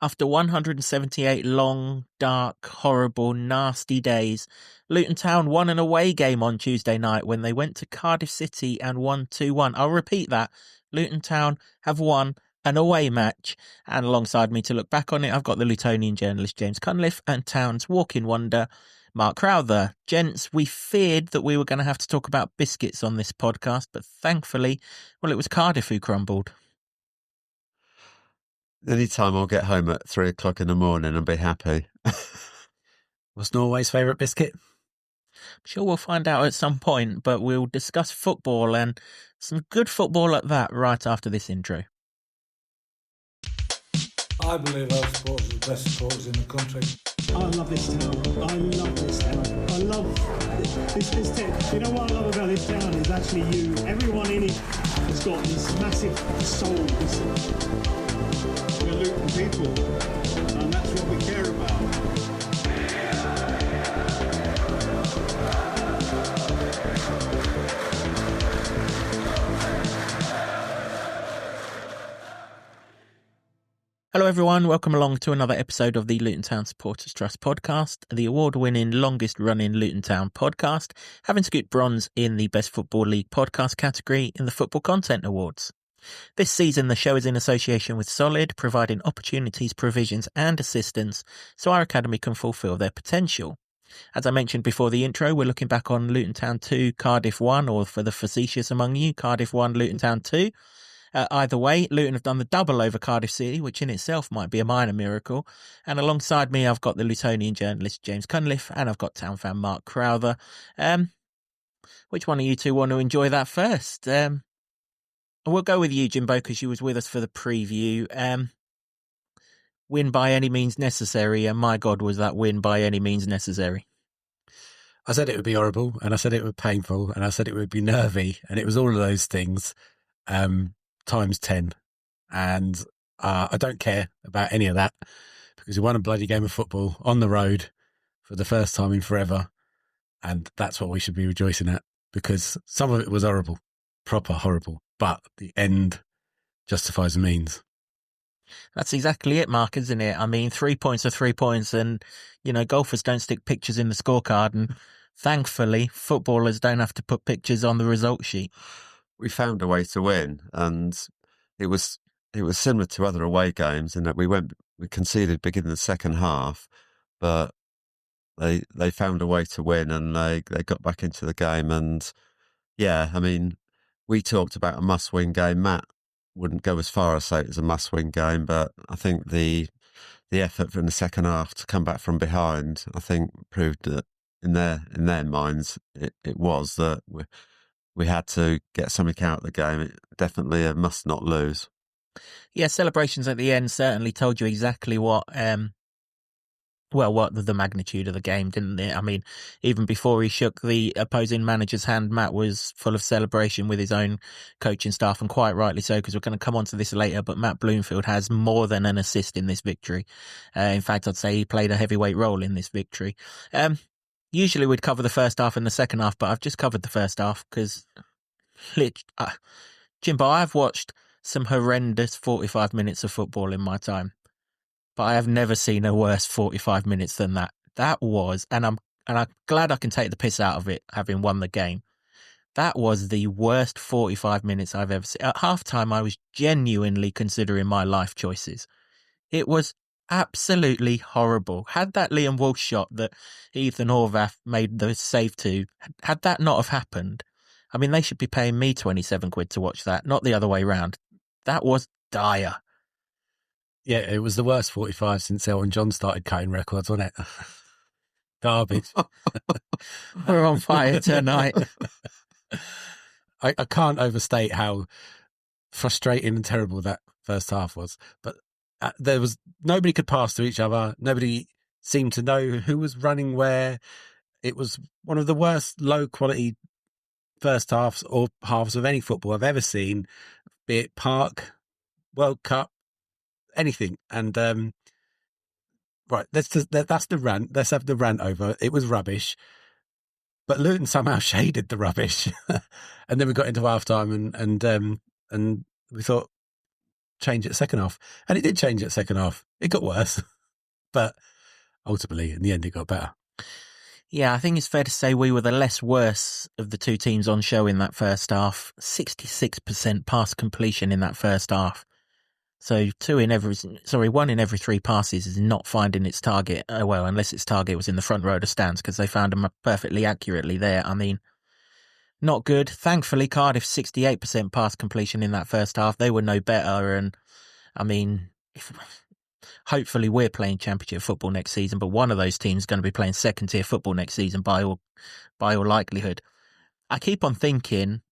After 178 long, dark, horrible, nasty days, Luton Town won an away game on Tuesday night when they went to Cardiff City and won 2-1. I'll repeat that. Luton Town have won an away match, and alongside me to look back on it, I've got the Lutonian journalist James Cunliffe and Town's walk-in wonder, Mark Crowther. Gents, we feared that we were going to have to talk about biscuits on this podcast, but thankfully, well, it was Cardiff who crumbled. Anytime I'll get home at 3 o'clock in the morning and be happy. What's Norway's favourite biscuit? I'm sure we'll find out at some point, but we'll discuss football and some good football at that right after this intro. I believe our supporters are the best supporters in the country. I love this town. I love this town. I love this town. You know what I love about this town is actually you. Everyone in it has got this massive soul. We're Luton people, and that's what we care about. Hello everyone, welcome along to another episode of the Luton Town Supporters Trust podcast, the award-winning, longest-running Luton Town podcast, having scooped bronze in the Best Football League podcast category in the Football Content Awards. This season, the show is in association with Solid, providing opportunities, provisions and assistance so our academy can fulfil their potential. As I mentioned before the intro, we're looking back on Luton Town 2, Cardiff 1, or for the facetious among you, Cardiff 1, Luton Town 2. Either way, Luton have done the double over Cardiff City, which in itself might be a minor miracle. And alongside me, I've got the Lutonian journalist James Cunliffe, and I've got Town fan Mark Crowther. Which one of you two want to enjoy that first? We'll go with you, Jimbo, because you was with us for the preview. Win by any means necessary, and my God, was that win by any means necessary. I said it would be horrible, and I said it would be painful, and I said it would be nervy, and it was all of those things times 10. And I don't care about any of that because we won a bloody game of football on the road for the first time in forever, and that's what we should be rejoicing at because some of it was horrible, proper horrible. But the end justifies the means. That's exactly it, Mark, isn't it? I mean, 3 points are 3 points and, you know, golfers don't stick pictures in the scorecard and thankfully footballers don't have to put pictures on the result sheet. We found a way to win, and it was similar to other away games in that we conceded beginning the second half, but they found a way to win and they got back into the game. And yeah, I mean, we talked about a must-win game. Matt wouldn't go as far as say it was a must-win game, but I think the effort in the second half to come back from behind, I think, proved that in their minds it was that we had to get something out of the game. It definitely a must not lose. Yeah, celebrations at the end certainly told you exactly what the magnitude of the game, didn't it? I mean, even before he shook the opposing manager's hand, Matt was full of celebration with his own coaching staff, and quite rightly so, because we're going to come on to this later, but Matt Bloomfield has more than an assist in this victory. In fact, I'd say he played a heavyweight role in this victory. Usually we'd cover the first half and the second half, but I've just covered the first half because, Jimbo, I've watched some horrendous 45 minutes of football in my time. But I have never seen a worse 45 minutes than that. That was, and I'm glad I can take the piss out of it, having won the game. That was the worst 45 minutes I've ever seen. At halftime, I was genuinely considering my life choices. It was absolutely horrible. Had that Liam Walsh shot that Ethan Horvath made the save to, had that not have happened, I mean, they should be paying me 27 quid to watch that, not the other way round. That was dire. Yeah, it was the worst 45 since Elton John started cutting records, wasn't it? Garbage. We're on fire tonight. I can't overstate how frustrating and terrible that first half was. But there was nobody could pass to each other. Nobody seemed to know who was running where. It was one of the worst low-quality first halves or halves of any football I've ever seen, be it Park, World Cup, anything. And right, that's the rant. Let's have the rant over. It was rubbish, but Luton somehow shaded the rubbish, and then we got into half time, and we thought, change it second half. And it did change it second half. It got worse. But ultimately, in the end, it got better. Yeah, I think it's fair to say we were the less worse of the two teams on show in that first half. 66% pass completion in that first half. So one in every three passes is not finding its target. Well, unless its target was in the front row of the stands, because they found them perfectly accurately there. I mean, not good. Thankfully, Cardiff 68% pass completion in that first half. They were no better. And I mean, hopefully we're playing Championship football next season, but one of those teams is going to be playing second tier football next season by all likelihood. I keep on thinking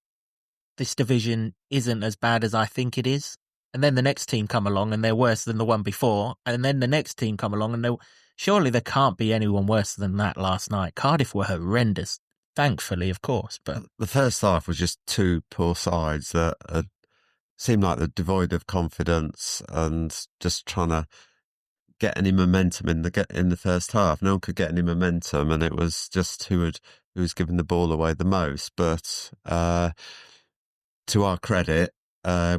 this division isn't as bad as I think it is. And then the next team come along and they're worse than the one before. And then the next team come along and surely there can't be anyone worse than that last night. Cardiff were horrendous, thankfully, of course. But the first half was just two poor sides that seemed like they're devoid of confidence and just trying to get any momentum in the first half. No one could get any momentum, and it was just who was giving the ball away the most. But to our credit,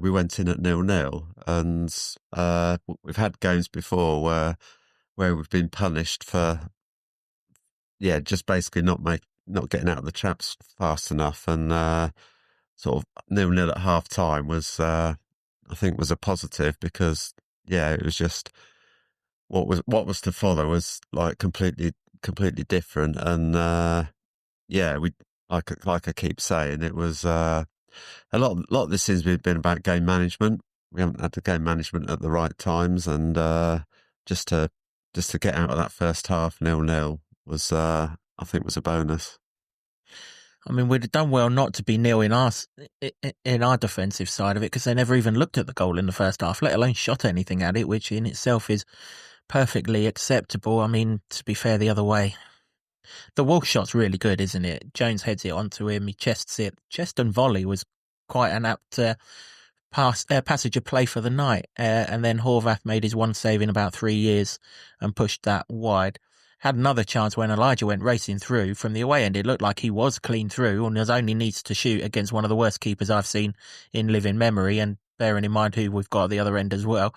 we went in at 0-0, and we've had games before where we've been punished for just basically not getting out of the traps fast enough, and sort of 0-0 at half time was I think was a positive, because it was just what was to follow was like completely different, and we like I keep saying, it was a lot of this has been about game management. We haven't had the game management at the right times, and just to get out of that first half 0-0 was I think was a bonus. I mean, we'd have done well not to be nil in our defensive side of it, because they never even looked at the goal in the first half, let alone shot anything at it, which in itself is perfectly acceptable. I mean, to be fair, the other way. The Walsh shot's really good, isn't it? Jones heads it onto him, he chests it. Chest and volley was quite an apt passage of play for the night. And then Horvath made his one save in about 3 years and pushed that wide. Had another chance when Elijah went racing through from the away end. It looked like he was clean through, and only needs to shoot against one of the worst keepers I've seen in living memory, and bearing in mind who we've got at the other end as well.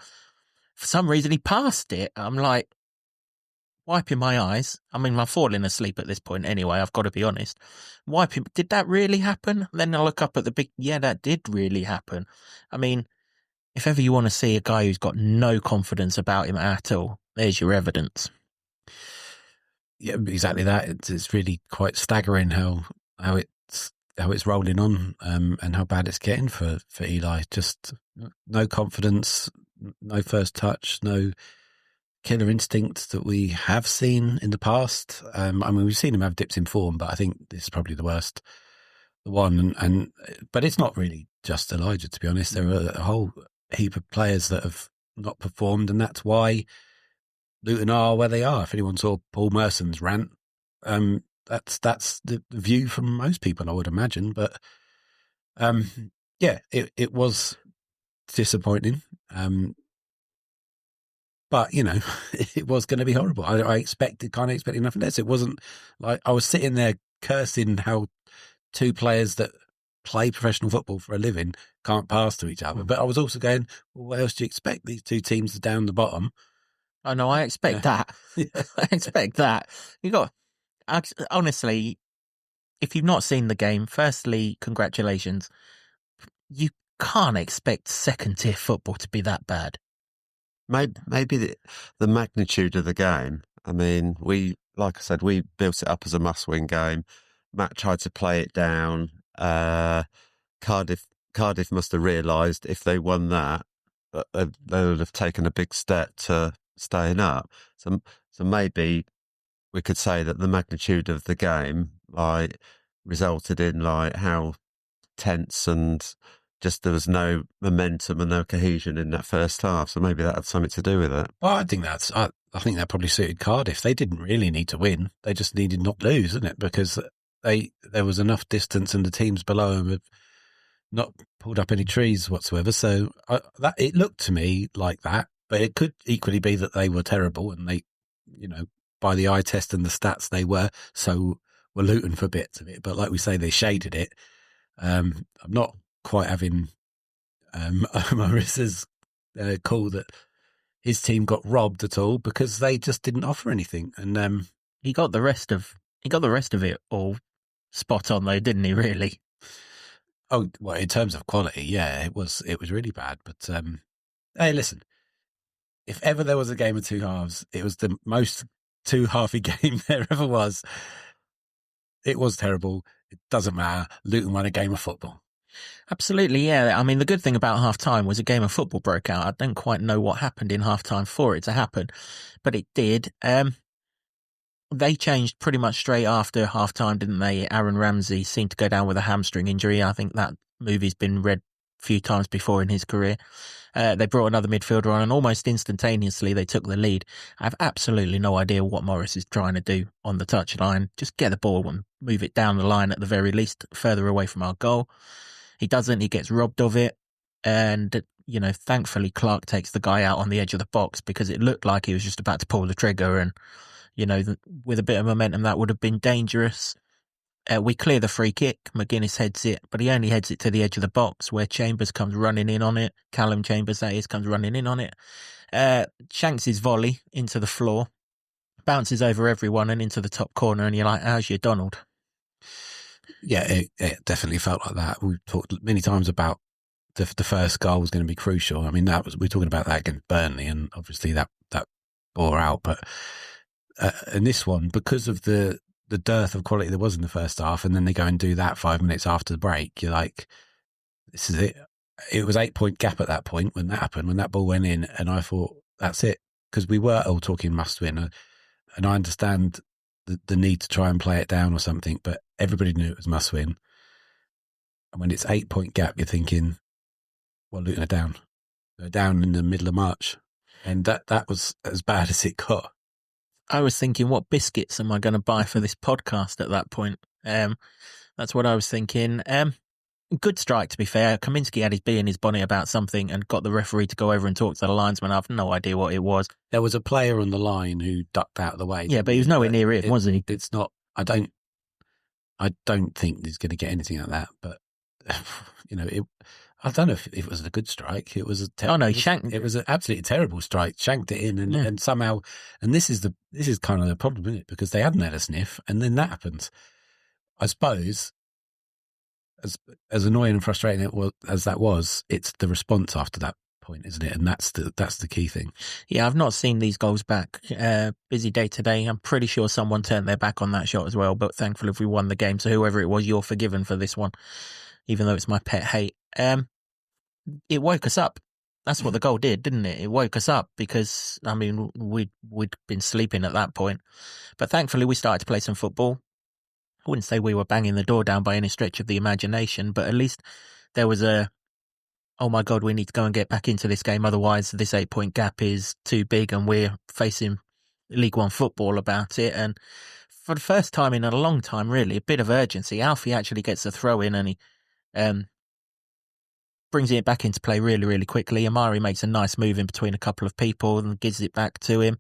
For some reason, he passed it. I'm like, wiping my eyes. I mean, I'm falling asleep at this point anyway, I've got to be honest. Did that really happen? Then I look up at that did really happen. I mean, if ever you want to see a guy who's got no confidence about him at all, there's your evidence. Yeah, exactly that. It's really quite staggering how it's rolling on, and how bad it's getting for Eli. Just no confidence, no first touch, no killer instinct that we have seen in the past. I mean, we've seen him have dips in form, but I think this is probably the worst one. But it's not really just Elijah, to be honest. There are a whole heap of players that have not performed, and that's why Luton are where they are. If anyone saw Paul Merson's rant, that's the view from most people, I would imagine. But it was disappointing. But, you know, it was going to be horrible. I kind of expected nothing less. It wasn't like I was sitting there cursing how two players that play professional football for a living can't pass to each other. But I was also going, well, what else do you expect? These two teams are down the bottom. I know, I expect that. I expect that. Honestly, if you've not seen the game, firstly, congratulations. You can't expect second-tier football to be that bad. Maybe the magnitude of the game. I mean, like I said, we built it up as a must-win game. Matt tried to play it down. Cardiff must have realised if they won that they would have taken a big step to staying up. So maybe we could say that the magnitude of the game resulted in how tense and just there was no momentum and no cohesion in that first half. So maybe that had something to do with it. Well, I think that probably suited Cardiff. They didn't really need to win. They just needed not to lose, didn't it? Because there was enough distance and the teams below them have not pulled up any trees whatsoever. So it looked to me like that, but it could equally be that they were terrible and they, by the eye test and the stats they were Luton for bits of it. But like we say, they shaded it. I'm not quite having Amari'i's call that his team got robbed at all because they just didn't offer anything. And he got the rest of it all spot on, though, didn't he? Really? Oh, well, in terms of quality, yeah, it was really bad. But hey, listen, if ever there was a game of two halves, it was the most two-halfy game there ever was. It was terrible. It doesn't matter. Luton won a game of football. Absolutely, yeah. I mean, the good thing about half-time was a game of football broke out. I don't quite know what happened in half-time for it to happen, but it did. They changed pretty much straight after half-time, didn't they? Aaron Ramsey seemed to go down with a hamstring injury. I think that movie's been read a few times before in his career. They brought another midfielder on, and almost instantaneously they took the lead. I have absolutely no idea what Morris is trying to do on the touchline. Just get the ball and move it down the line at the very least, further away from our goal. He doesn't. He gets robbed of it. And, you know, thankfully Clark takes the guy out on the edge of the box because it looked like he was just about to pull the trigger. And, you know, with a bit of momentum, that would have been dangerous. We clear the free kick. McGuinness heads it, but he only heads it to the edge of the box where Chambers comes running in on it. Callum Chambers, that is, comes running in on it. Shanks his volley into the floor, bounces over everyone and into the top corner. And you're like, how's your Donald? Yeah, it definitely felt like that. We've talked many times about the first goal was going to be crucial. I mean, we're talking about that against Burnley, and obviously that bore out. But in this one, because of the dearth of quality there was in the first half, and then they go and do that 5 minutes after the break, you're like, this is it. It was 8-point gap at that point when that happened, when that ball went in, and I thought, that's it. Because we were all talking must win, and I understand the need to try and play it down or something, but everybody knew it was must win. And when it's 8-point gap, you're thinking, well, Luton are down. They're down in the middle of March. And that was as bad as it got. I was thinking, what biscuits am I going to buy for this podcast at that point? That's what I was thinking. Good strike, to be fair. Kaminsky had his bee in his bonnet about something and got the referee to go over and talk to the linesman. I've no idea what it was. There was a player on the line who ducked out of the way. Yeah, but he was nowhere near it, was he? It's not. I don't think he's going to get anything like that. But you know, I don't know if it was a good strike. It was shanked. It was an absolutely terrible strike. Shanked it in, and somehow, and this is kind of the problem, isn't it? Because they hadn't had a sniff, and then that happens. I suppose, as annoying and frustrating as that was, it's the response after that point, isn't it? And that's the key thing. Yeah, I've not seen these goals back. Busy day today. I'm pretty sure someone turned their back on that shot as well, but thankfully we won the game. So whoever it was, you're forgiven for this one, even though it's my pet hate. It woke us up. That's what the goal did, didn't it? It woke us up because, I mean, we'd been sleeping at that point. But thankfully we started to play some football. I wouldn't say we were banging the door down by any stretch of the imagination, but at least there was oh my God, we need to go and get back into this game. Otherwise, this 8-point gap is too big and we're facing League One football about it. And for the first time in a long time, really, a bit of urgency. Alfie actually gets a throw in and he brings it back into play really, really quickly. Amari'i makes a nice move in between a couple of people and gives it back to him.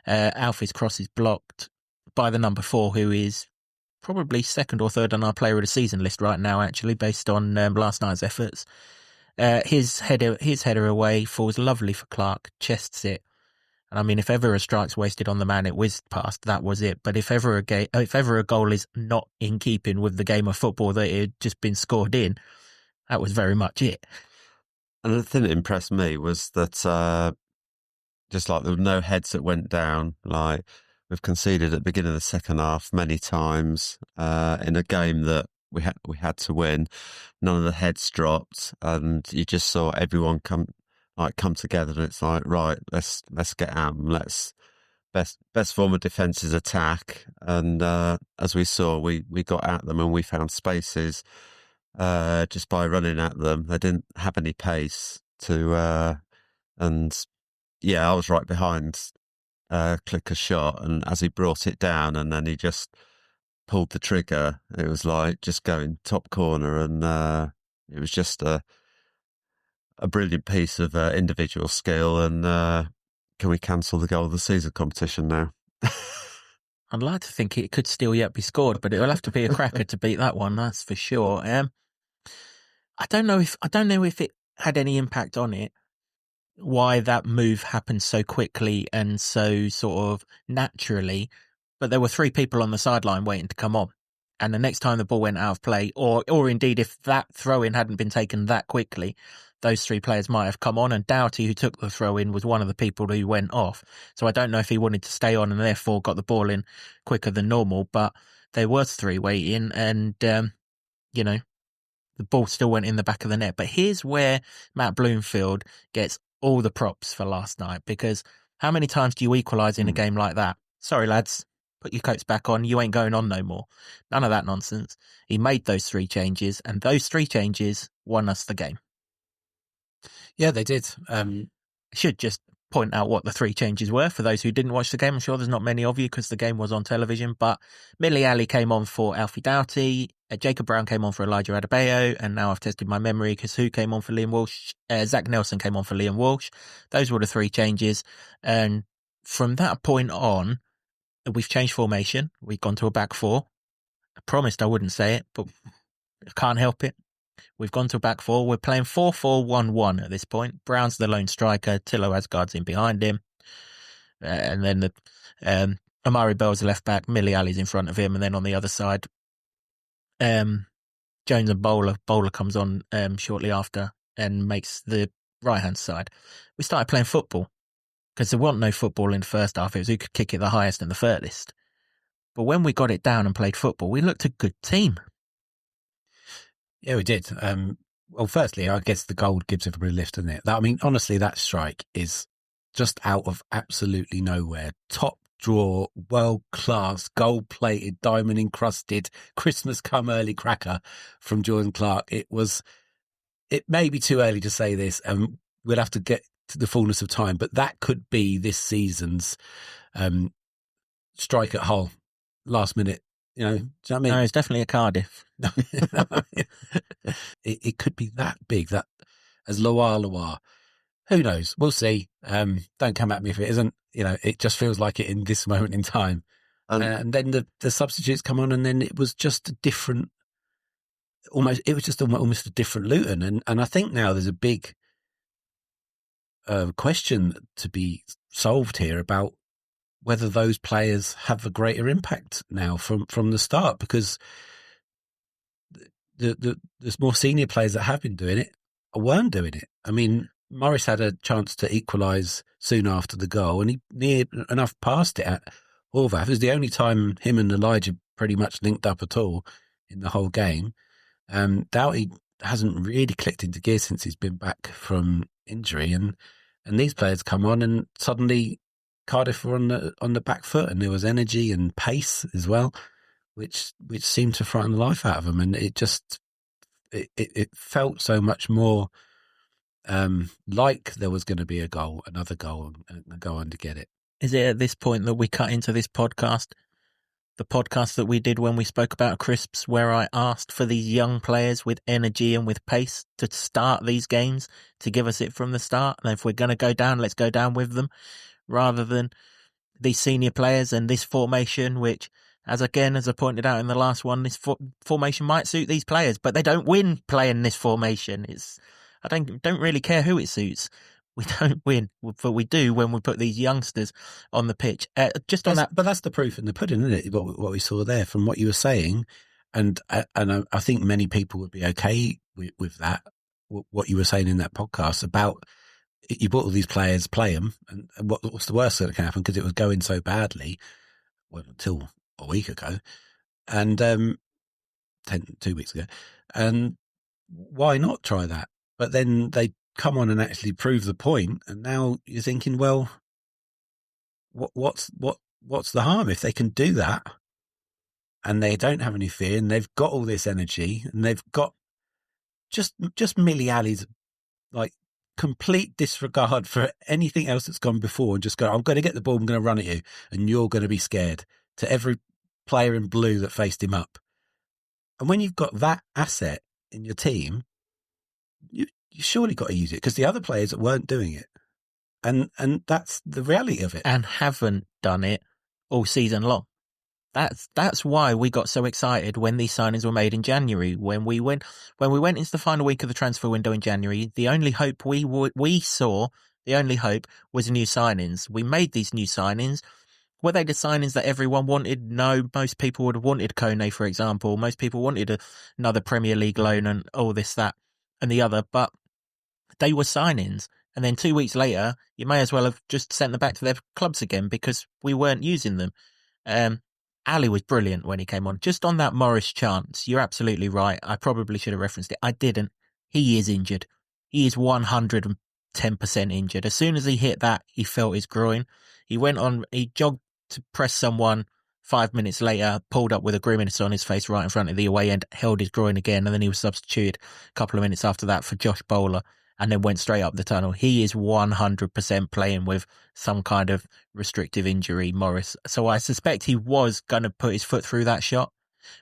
Alfie's cross is blocked by the number 4, who is probably second or third on our player of the season list right now, actually, based on last night's efforts. His header away falls lovely for Clark, chests it. And I mean, if ever a strike's wasted on the man it whizzed past, that was it. But if ever a goal is not in keeping with the game of football that it had just been scored in, that was very much it. And the thing that impressed me was that just like there were no heads that went down. Like we've conceded at the beginning of the second half many times in a game that we had to win. None of the heads dropped, and you just saw everyone come together. And it's like, right, let's get at them. Best form of defence is attack. And as we saw, we got at them and we found spaces just by running at them. They didn't have any pace to, and yeah, I was right behind Clicker's shot, and as he brought it down, and then he just pulled the trigger, it was like just going top corner, and it was just a brilliant piece of individual skill. And can we cancel the goal of the season competition now? I'd like to think it could still yet be scored, but it'll have to be a cracker to beat that one, that's for sure. I don't know if it had any impact on it, why that move happened so quickly and so sort of naturally, but there were 3 people on the sideline waiting to come on. And the next time the ball went out of play, or indeed if that throw-in hadn't been taken that quickly, those 3 players might have come on, and Doughty, who took the throw-in, was one of the people who went off. So I don't know if he wanted to stay on and therefore got the ball in quicker than normal, but there was 3 waiting, and, the ball still went in the back of the net. But here's where Matt Bloomfield gets all the props for last night, because how many times do you equalise in a game like that? Sorry, lads. Put your coats back on, you ain't going on no more. None of that nonsense. He made those 3 changes, and those 3 changes won us the game. Yeah, they did. I should just point out what the 3 changes were for those who didn't watch the game. I'm sure there's not many of you because the game was on television, but Millie Ali came on for Alfie Doughty, Jacob Brown came on for Elijah Adebayo, and now I've tested my memory because who came on for Liam Walsh? Zach Nelson came on for Liam Walsh. Those were the 3 changes, and from that point on, we've changed formation. We've gone to a back 4. I promised I wouldn't say it, but I can't help it. We've gone to a back 4. We're playing 4-4-1-1 at this point. Brown's the lone striker. Tillo Asgard's in behind him. And then Amari Bell's the left back. Millie Ali's in front of him. And then on the other side, Jones and Bowler. Bowler comes on shortly after and makes the right-hand side. We started playing football, because there wasn't no football in the first half. It was who could kick it the highest and the furthest. But when we got it down and played football, we looked a good team. Yeah, we did. Well, firstly, I guess the goal gives everybody a lift, doesn't it? Honestly, that strike is just out of absolutely nowhere. Top draw, world-class, gold-plated, diamond-encrusted, Christmas-come-early cracker from Jordan Clark. It may be too early to say this, and we'll have to get to the fullness of time, but that could be this season's strike at Hull, last minute. Do you know what I mean? No, it's definitely a Cardiff. It could be that big, that as Loire. Who knows? We'll see. Don't come at me if it isn't. It just feels like it in this moment in time. And then the substitutes come on, and then it was just a different, almost a different Luton. And I think now there's a big question to be solved here about whether those players have a greater impact now from the start, because there's more senior players that have been doing it or weren't doing it. I mean, Morris had a chance to equalise soon after the goal, and he near enough passed it at Horvath. It was the only time him and Elijah pretty much linked up at all in the whole game. Doughty hasn't really clicked into gear since he's been back from injury, and these players come on, and suddenly Cardiff were on the back foot, and there was energy and pace as well, which seemed to frighten the life out of them, and it felt so much more like there was going to be another goal, and go on to get it. Is it at this point that we cut into this podcast, the podcast that we did when we spoke about crisps, where I asked for these young players with energy and with pace to start these games, to give us it from the start? And if we're going to go down, let's go down with them, rather than these senior players and this formation, which, as I pointed out in the last one, this formation might suit these players, but they don't win playing this formation. I don't really care who it suits. We don't win, but we do when we put these youngsters on the pitch. But that's the proof in the pudding, isn't it? What we saw there from what you were saying, and I think many people would be okay with that. What you were saying in that podcast about, you bought all these players, play them, and what's the worst that can happen? Because it was going so badly, well, until a week ago, and 2 weeks ago, and why not try that? But then they come on and actually prove the point, and now you're thinking, well, what's the harm if they can do that, and they don't have any fear, and they've got all this energy, and they've got just Millie Ali's like complete disregard for anything else that's gone before, and just go, I'm going to get the ball, I'm going to run at you, and you're going to be scared, to every player in blue that faced him up. And when you've got that asset in your team, you surely got to use it, because the other players that weren't doing it, and that's the reality of it, and haven't done it all season long. That's why we got so excited when these signings were made in January. When we went into the final week of the transfer window in January, the only hope we saw The only hope was new signings. We made these new signings. Were they the signings that everyone wanted? No, most people would have wanted Kone, for example. Most people wanted another Premier League loan and all this, that, and the other. But they were signings. And then 2 weeks later, you may as well have just sent them back to their clubs again because we weren't using them. Ali was brilliant when he came on. Just on that Morris chance, you're absolutely right. I probably should have referenced it. I didn't. He is injured. He is 110% injured. As soon as he hit that, he felt his groin. He went on, he jogged to press someone. 5 minutes later, pulled up with a grimace on his face right in front of the away end, held his groin again, and then he was substituted a couple of minutes after that for Josh Bowler, and then went straight up the tunnel. He is 100% playing with some kind of restrictive injury, Morris. So I suspect he was going to put his foot through that shot.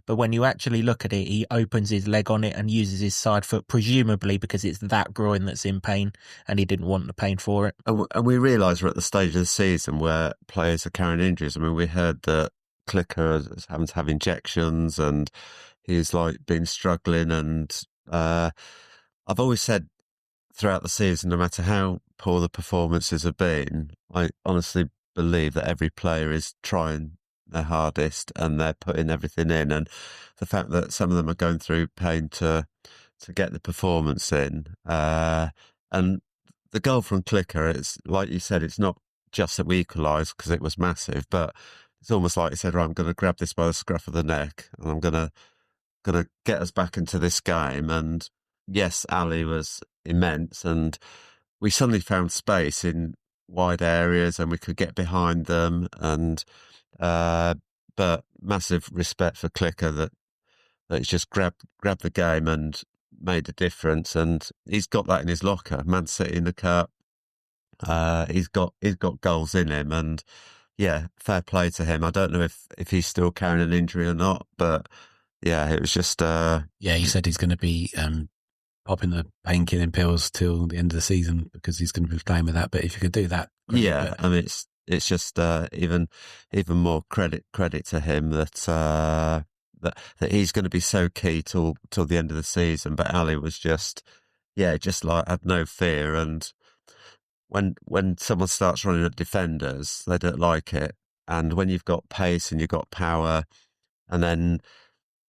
But when you actually look at it, he opens his leg on it and uses his side foot, presumably because it's that groin that's in pain and he didn't want the pain for it. And we realise we're at the stage of the season where players are carrying injuries. I mean, we heard that Clicker is having to have injections and he's been struggling. And I've always said throughout the season, no matter how poor the performances have been, I honestly believe that every player is trying their hardest and they're putting everything in. And the fact that some of them are going through pain to get the performance in. And the goal from Clicker, it's like you said, it's not just that we equalised because it was massive, but it's almost like he said, right, I'm going to grab this by the scruff of the neck and I'm going to get us back into this game. And yes, Ali was immense and we suddenly found space in wide areas and we could get behind them. And but massive respect for Clicker that he's just grabbed the game and made a difference. And he's got that in his locker. Man City in the cup. He's got goals in him, and yeah, fair play to him. I don't know if he's still carrying an injury or not, but yeah, it was just he said he's going to be popping the painkilling pills till the end of the season because he's going to be playing with that. But if you could do that, yeah, I mean it's just even more credit to him that he's going to be so key till the end of the season. But Ali was just like had no fear. And when someone starts running at defenders, they don't like it. And when you've got pace and you've got power, and then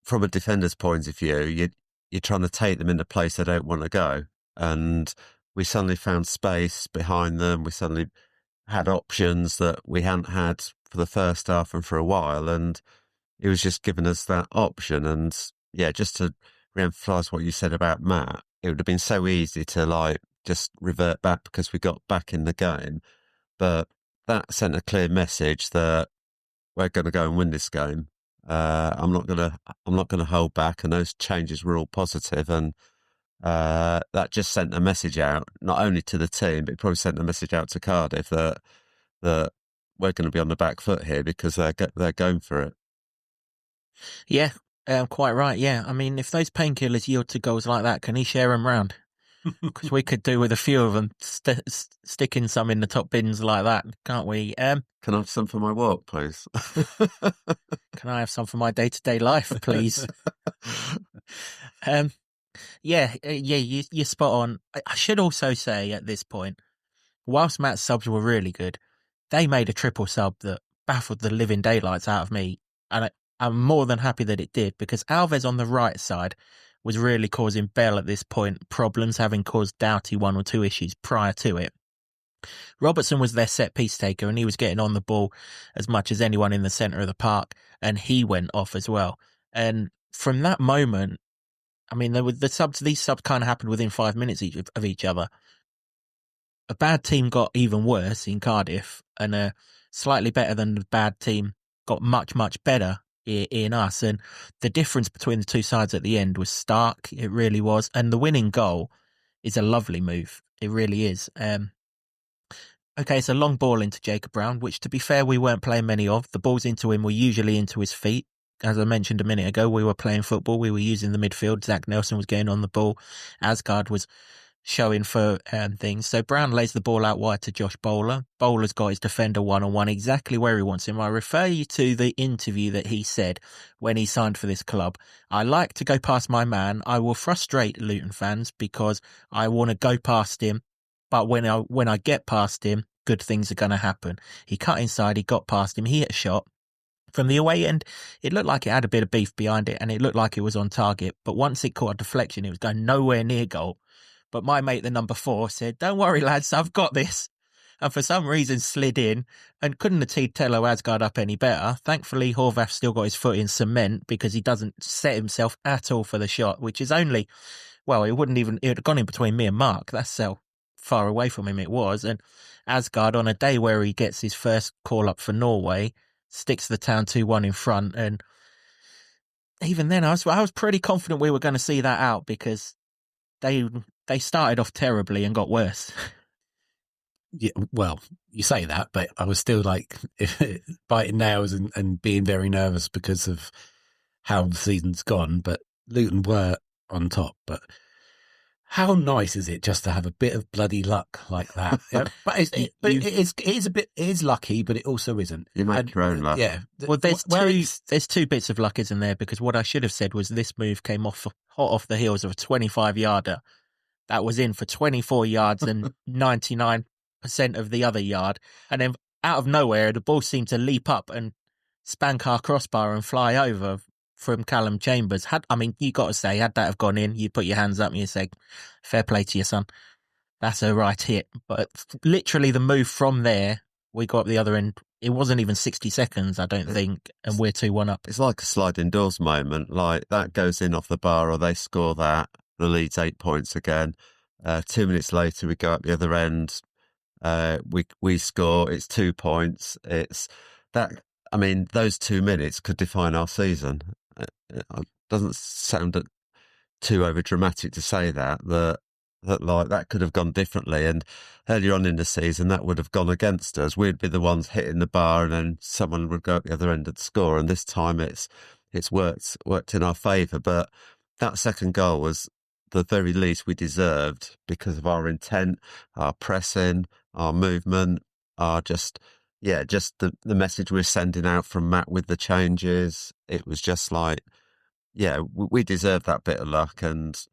from a defender's point of view, you're trying to take them in the place they don't want to go. And we suddenly found space behind them. We suddenly had options that we hadn't had for the first half and for a while. And it was just giving us that option. And yeah, just to re-emphasise what you said about Matt, it would have been so easy to just revert back because we got back in the game. But that sent a clear message that we're going to go and win this game. I'm not going to hold back, and those changes were all positive, and that just sent a message out not only to the team, but it probably sent a message out to Cardiff that we're going to be on the back foot here because they're going for it. Yeah, quite right. Yeah, I mean, if those painkillers yield to goals like that, can he share them round? Because we could do with a few of them, sticking some in the top bins like that, can't we? Can I have some for my walk, please? Can I have some for my day-to-day life, please? You're spot on. I should also say at this point, whilst Matt's subs were really good, they made a triple sub that baffled the living daylights out of me. And I'm more than happy that it did, because Alves on the right side was really causing Bell at this point problems, having caused Doughty one or two issues prior to it. Robertson was their set-piece taker, and he was getting on the ball as much as anyone in the centre of the park, and he went off as well. And from that moment, I mean, these subs kind of happened within 5 minutes of each other. A bad team got even worse in Cardiff, and a slightly better than the bad team got much, much better in us. And the difference between the two sides at the end was stark. It really was. And the winning goal is a lovely move. It really is. Okay, it's a long ball into Jacob Brown, which, to be fair, we weren't playing many of. The balls into him were usually into his feet. As I mentioned a minute ago, we were playing football. We were using the midfield. Zach Nelson was getting on the ball. Asgard was showing for things. So Brown lays the ball out wide to Josh Bowler. Bowler's got his defender one-on-one exactly where he wants him. I refer you to the interview that he said when he signed for this club. I like to go past my man. I will frustrate Luton fans because I want to go past him, but when I get past him, good things are going to happen. He cut inside, he got past him, he hit a shot. From the away end, it looked like it had a bit of beef behind it and it looked like it was on target. But once it caught a deflection, it was going nowhere near goal. But my mate, the number 4, said, "Don't worry, lads, I've got this." And for some reason slid in and couldn't have teed Tello Asgard up any better. Thankfully, Horvath still got his foot in cement because he doesn't set himself at all for the shot, which is only, well, it would have gone in between me and Mark. That's how far away from him it was. And Asgard, on a day where he gets his first call up for Norway, sticks the Town 2-1 in front. And even then, I was pretty confident we were going to see that out because they started off terribly and got worse. Yeah, well, you say that, but I was still like biting nails and being very nervous because of how the season's gone. But Luton were on top. But how nice is it just to have a bit of bloody luck like that? Yeah, but it is lucky, but it also isn't. You make your own luck. Yeah. Well, there's two bits of luck, isn't there? Because what I should have said was this move came hot off the heels of a 25-yarder that was in for 24 yards and 99% of the other yard. And then out of nowhere, the ball seemed to leap up and spank our crossbar and fly over from Callum Chambers. You got to say, had that have gone in, you put your hands up and you say, fair play to your son. That's a right hit. But literally the move from there, we got up the other end. It wasn't even 60 seconds, I don't think, and we're 2-1 up. It's like a sliding doors moment. Like, that goes in off the bar or they score that, the lead's 8 points again. 2 minutes later, we go up the other end. We score, it's 2 points. It's that. I mean, those 2 minutes could define our season. It doesn't sound too over dramatic to say that like that could have gone differently. And earlier on in the season, that would have gone against us. We'd be the ones hitting the bar, and then someone would go at the other end and score. And this time, it's worked in our favour. But that second goal was the very least we deserved because of our intent, our pressing, our movement, just the message we're sending out from Matt with the changes. It was just like, we deserved that bit of luck, and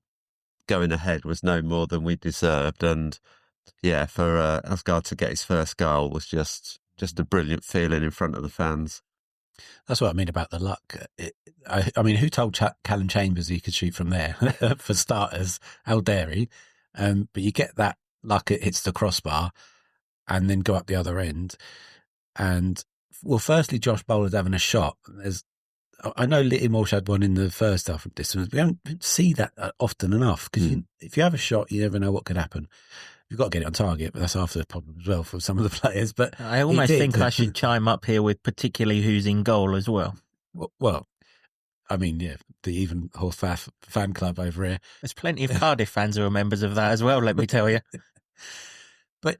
going ahead was no more than we deserved. And for Asgard to get his first goal was just a brilliant feeling in front of the fans. That's what I mean about the luck. Who told Callum Chambers he could shoot from there? For starters, how dare he? But you get that luck, it hits the crossbar and then go up the other end. And, well, firstly, Josh Bowler's having a shot. I know Litty Walsh had one in the first half of distance. We don't see that often enough because if you have a shot, you never know what could happen. You've got to get it on target, but that's half the problem as well for some of the players. But I almost think I should chime up here with particularly who's in goal as well. Well, the even Horvath fan club over here. There's plenty of Cardiff fans who are members of that as well, let me tell you. But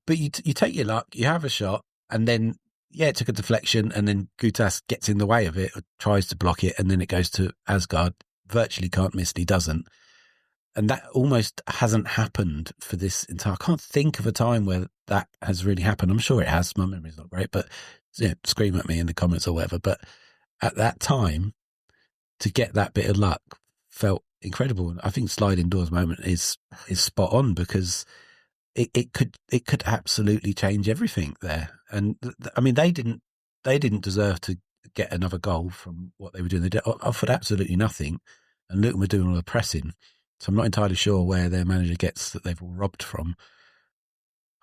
you take your luck, you have a shot, and then, it took a deflection, and then Gutas gets in the way of it, or tries to block it, and then it goes to Asgard. Virtually can't miss, and he doesn't. And that almost hasn't happened for this entire... I can't think of a time where that has really happened. I'm sure it has. My memory's not great, but scream at me in the comments or whatever. But at that time, to get that bit of luck felt incredible. I think sliding doors moment is spot on because it could absolutely change everything there. And they didn't deserve to get another goal from what they were doing. They offered absolutely nothing, and Luton were doing all the pressing. So I'm not entirely sure where their manager gets that they've all robbed from.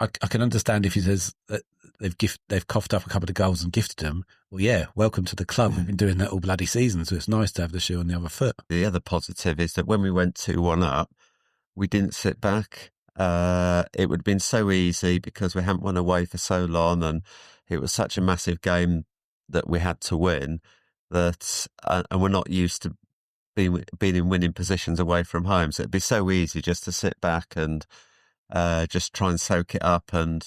I can understand if he says that they've coughed up a couple of goals and gifted them. Well, welcome to the club. We've been doing that all bloody season, so it's nice to have the shoe on the other foot. The other positive is that when we went 2-1 up, we didn't sit back. It would have been so easy because we hadn't won away for so long, and it was such a massive game that we had to win that, and we're not used to being in winning positions away from home. So it'd be so easy just to sit back and just try and soak it up. And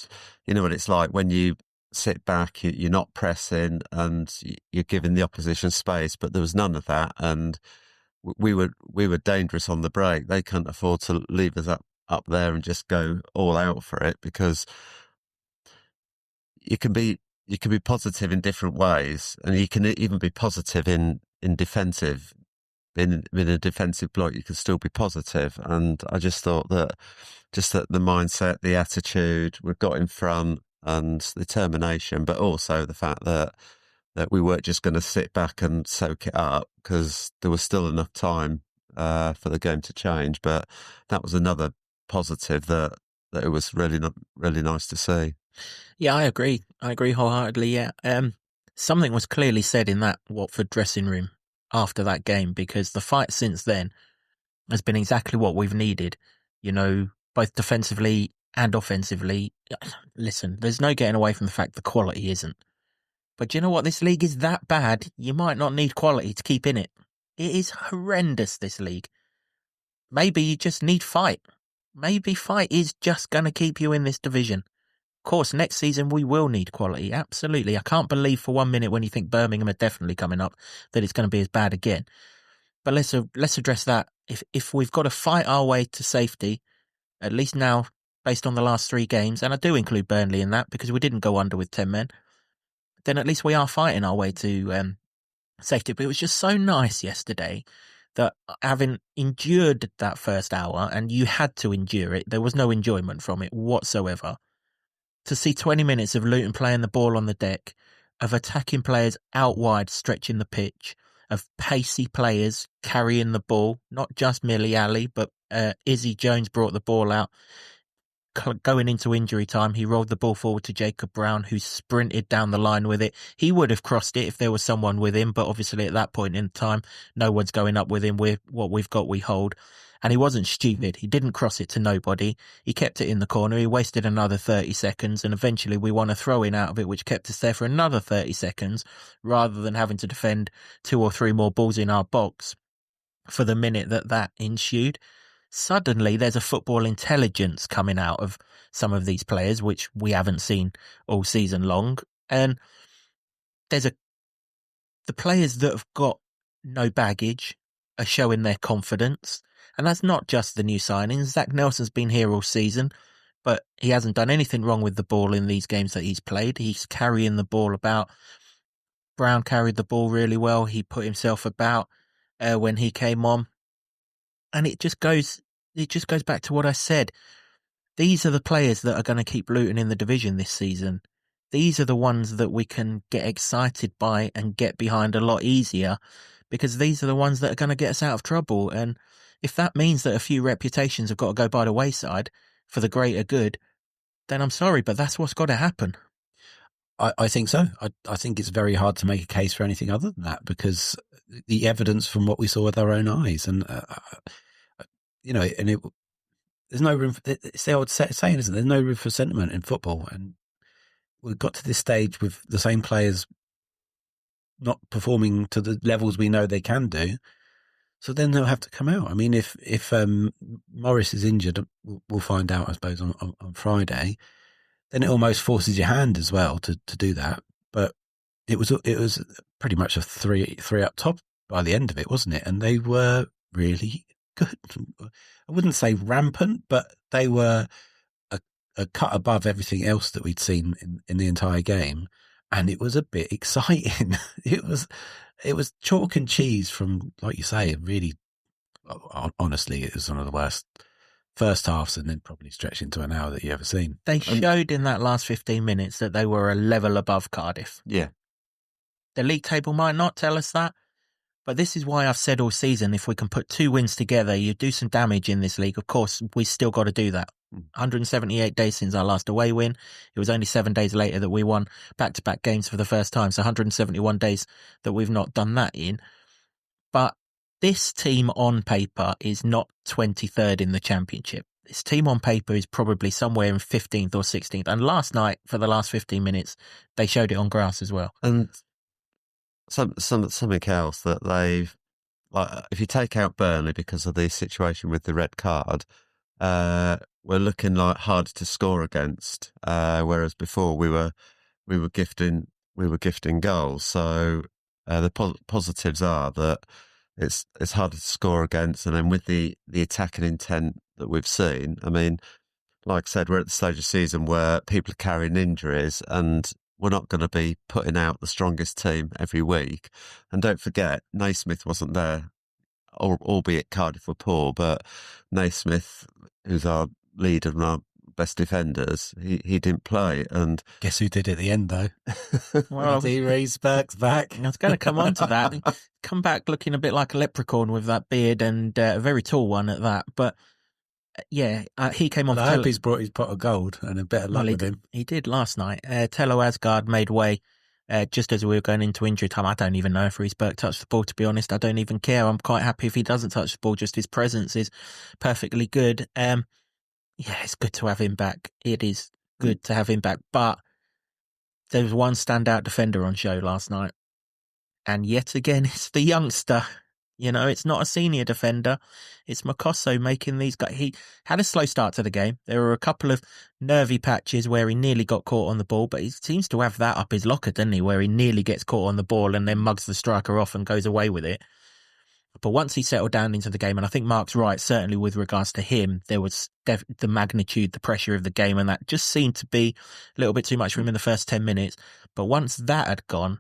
you know what it's like when you sit back, you're not pressing and you're giving the opposition space, but there was none of that. And we were dangerous on the break. They couldn't afford to leave us up there and just go all out for it, because you can be positive in different ways, and you can even be positive in defensive being a defensive block, you can still be positive. And I just thought that the mindset, the attitude we've got in front, and the determination, but also the fact that we weren't just going to sit back and soak it up, because there was still enough time for the game to change. But that was another positive that it was really nice to see. Yeah, I agree wholeheartedly. Yeah, something was clearly said in that Watford dressing room after that game, because the fight since then has been exactly what we've needed. You know, both defensively and offensively. Listen, there's no getting away from the fact the quality isn't. But do you know what? This league is that bad, you might not need quality to keep in it. It is horrendous, this league. Maybe you just need fight. Maybe fight is just going to keep you in this division. Of course, next season we will need quality, absolutely. I can't believe for 1 minute when you think Birmingham are definitely coming up that it's going to be as bad again. But let's address that. If we've got to fight our way to safety, at least now, based on the last 3 games, and I do include Burnley in that because we didn't go under with 10 men, then at least we are fighting our way to safety. But it was just so nice yesterday that, having endured that first hour, and you had to endure it, there was no enjoyment from it whatsoever, to see 20 minutes of Luton playing the ball on the deck, of attacking players out wide stretching the pitch, of pacey players carrying the ball, not just Millie Ali, but Izzy Jones brought the ball out. Going into injury time, he rolled the ball forward to Jacob Brown, who sprinted down the line with it. He would have crossed it if there was someone with him, but obviously at that point in time, no one's going up with him. What we've got, we hold. And he wasn't stupid. He didn't cross it to nobody. He kept it in the corner. He wasted another 30 seconds, and eventually we won a throw-in out of it, which kept us there for another 30 seconds, rather than having to defend 2 or 3 more balls in our box for the minute that ensued. Suddenly there's a football intelligence coming out of some of these players, which we haven't seen all season long. And the players that have got no baggage are showing their confidence. And that's not just the new signings. Zach Nelson's been here all season, but he hasn't done anything wrong with the ball in these games that he's played. He's carrying the ball about. Brown carried the ball really well. He put himself about when he came on. And it just goes back to what I said. These are the players that are going to keep Luton in the division this season. These are the ones that we can get excited by and get behind a lot easier, because these are the ones that are going to get us out of trouble. And if that means that a few reputations have got to go by the wayside for the greater good, then I'm sorry, but that's what's got to happen. I think so. I think it's very hard to make a case for anything other than that, because the evidence from what we saw with our own eyes, and there's no room. It's the old saying, isn't there? There's no room for sentiment in football, and we've got to this stage with the same players not performing to the levels we know they can do. So then they'll have to come out. I mean, if Morris is injured, we'll find out, I suppose, on Friday. Then it almost forces your hand as well to do that. But it was pretty much a three up top by the end of it, wasn't it? And they were really good. I wouldn't say rampant, but they were a cut above everything else that we'd seen in the entire game. And it was a bit exciting. It was chalk and cheese from, like you say, really, honestly, it was one of the worst first halves, and then probably stretched into an hour that you ever seen. They showed in that last 15 minutes that they were a level above Cardiff. Yeah. The league table might not tell us that, but this is why I've said all season, if we can put 2 wins together, you do some damage in this league. Of course, we still got to do that. 178 days since our last away win. It was only 7 days later that we won back-to-back games for the first time. So 171 days that we've not done that in. But this team on paper is not 23rd in the Championship. This team on paper is probably somewhere in 15th or 16th. And last night, for the last 15 minutes, they showed it on grass as well. And something else that they've, like, if you take out Burnley because of the situation with the red card, we're looking like hard to score against. Whereas before we were gifting goals. So the positives are that it's harder to score against, and then with the attacking intent that we've seen, I mean, like I said, we're at the stage of season where people are carrying injuries, and we're not going to be putting out the strongest team every week. And don't forget, Naismith wasn't there albeit Cardiff were poor, but Naismith, who's our leader and our best defenders, he didn't play. And Guess who did at the end, though? Well, Reece Burke's back. I was going to come on to that. Come back looking a bit like a leprechaun with that beard and a very tall one at that. But he came on. I hope he's brought his pot of gold and a better luck with him. He did last night. Tello Asgard made way just as we were going into injury time. I don't even know if Reece Burke touched the ball, to be honest. I don't even care. I'm quite happy if he doesn't touch the ball. Just his presence is perfectly good. It's good to have him back. It is good to have him back. But there was one standout defender on show last night. And yet again, it's the youngster. It's not a senior defender. It's Makosso making these guys. He had a slow start to the game. There were a couple of nervy patches where he nearly got caught on the ball, but he seems to have that up his locker, doesn't he? Where he nearly gets caught on the ball and then mugs the striker off and goes away with it. But once he settled down into the game, and I think Mark's right, certainly with regards to him, there was the magnitude, the pressure of the game, and that just seemed to be a little bit too much for him in the first 10 minutes. But once that had gone,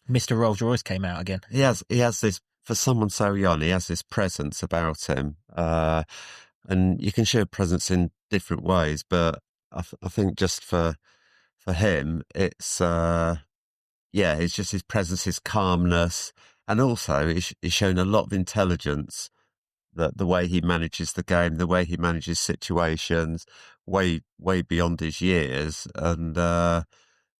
Mr. Rolls-Royce came out again. He has this, for someone so young, he has this presence about him. And you can show presence in different ways, but I think just for him, it's just his presence, his calmness, and also he's shown a lot of intelligence, that the way he manages the game, the way he manages situations, way beyond his years, and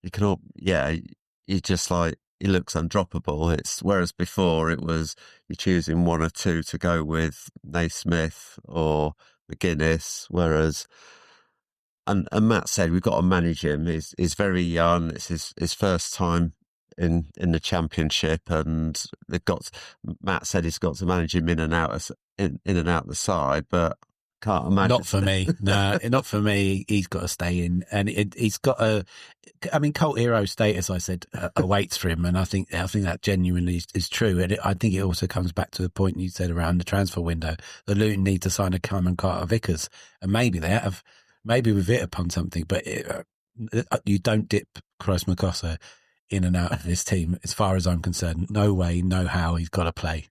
you just like, he looks undroppable. Whereas before it was you're choosing one or two to go with, Naismith or McGuinness. Whereas, and Matt said we've got to manage him. He's very young. It's his first time in the Championship, and Matt said he's got to manage him in and out the side, but can't imagine. Not for me. No, not for me. He's got to stay in, and he's got cult hero status, I said, awaits for him, and I think that genuinely is true. And I think it also comes back to the point you said around the transfer window. The Luton need to sign a Cameron Carter-Vickers, and maybe they have. Maybe we've hit upon something, but you don't dip Christ Makossa in and out of this team, as far as I'm concerned. No way, no how. He's got to play.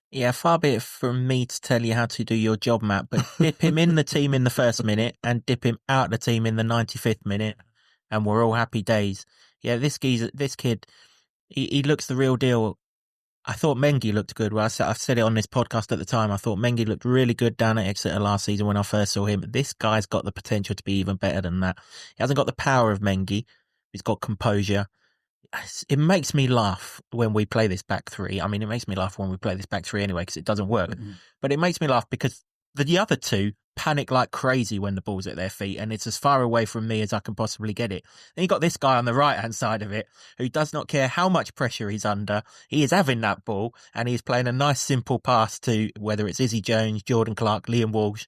Yeah, far be it from me to tell you how to do your job, Matt, but dip him in the team in the first minute and dip him out the team in the 95th minute, and we're all happy days. Yeah, this kid, he looks the real deal. I thought Mengi looked good. Well, I've said it on this podcast at the time. I thought Mengi looked really good down at Exeter last season when I first saw him. This guy's got the potential to be even better than that. He hasn't got the power of Mengi. He's got composure. It makes me laugh when we play this back three. I mean, it makes me laugh when we play this back three anyway, because it doesn't work. Mm-hmm. But it makes me laugh because the other two panic like crazy when the ball's at their feet, and it's as far away from me as I can possibly get it. Then you got this guy on the right-hand side of it who does not care how much pressure he's under. He is having that ball, and he's playing a nice, simple pass to whether it's Izzy Jones, Jordan Clark, Liam Walsh,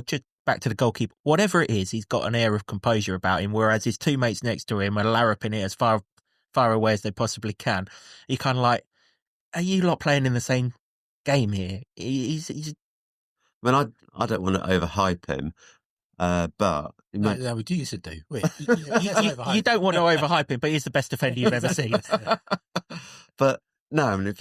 just back to the goalkeeper. Whatever it is, he's got an air of composure about him, whereas his two mates next to him are larruping it as far away as they possibly can. You kind of like, are you lot playing in the same game here? He's I mean, I don't want to overhype him, but no, we used to do. You don't want to overhype him, but he's the best defender you've ever seen. But no, I mean,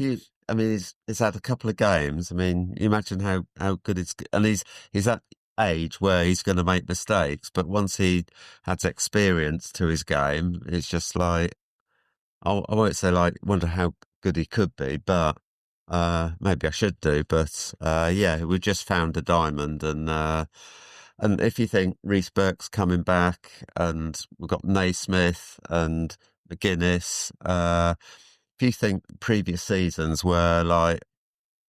he's had a couple of games. I mean, you imagine how good it's, and he's at age where he's going to make mistakes. But once he adds experience to his game, it's just like, I won't say like wonder how good he could be, but maybe I should do. But we just found a diamond, and if you think Reece Burke's coming back, and we've got Naismith and McGuinness, if you think previous seasons were like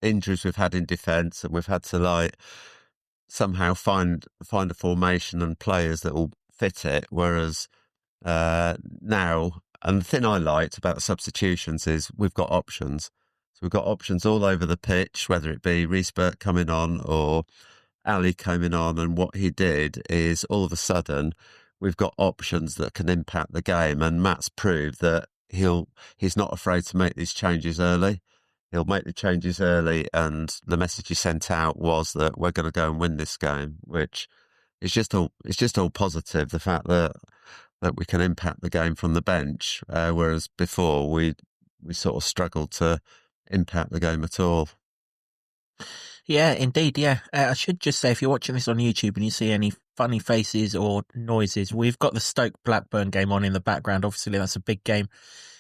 injuries we've had in defence, and we've had to like somehow find a formation and players that will fit it, whereas now. And the thing I liked about substitutions is we've got options. So we've got options all over the pitch, whether it be Reece Burke coming on or Ali coming on. And what he did is all of a sudden we've got options that can impact the game. And Matt's proved that he's not afraid to make these changes early. He'll make the changes early, and the message he sent out was that we're going to go and win this game, which is just all positive. The fact that we can impact the game from the bench, whereas before we sort of struggled to impact the game at all. Yeah, indeed. Yeah. I should just say, if you're watching this on YouTube and you see any funny faces or noises, we've got the Stoke Blackburn game on in the background. Obviously, that's a big game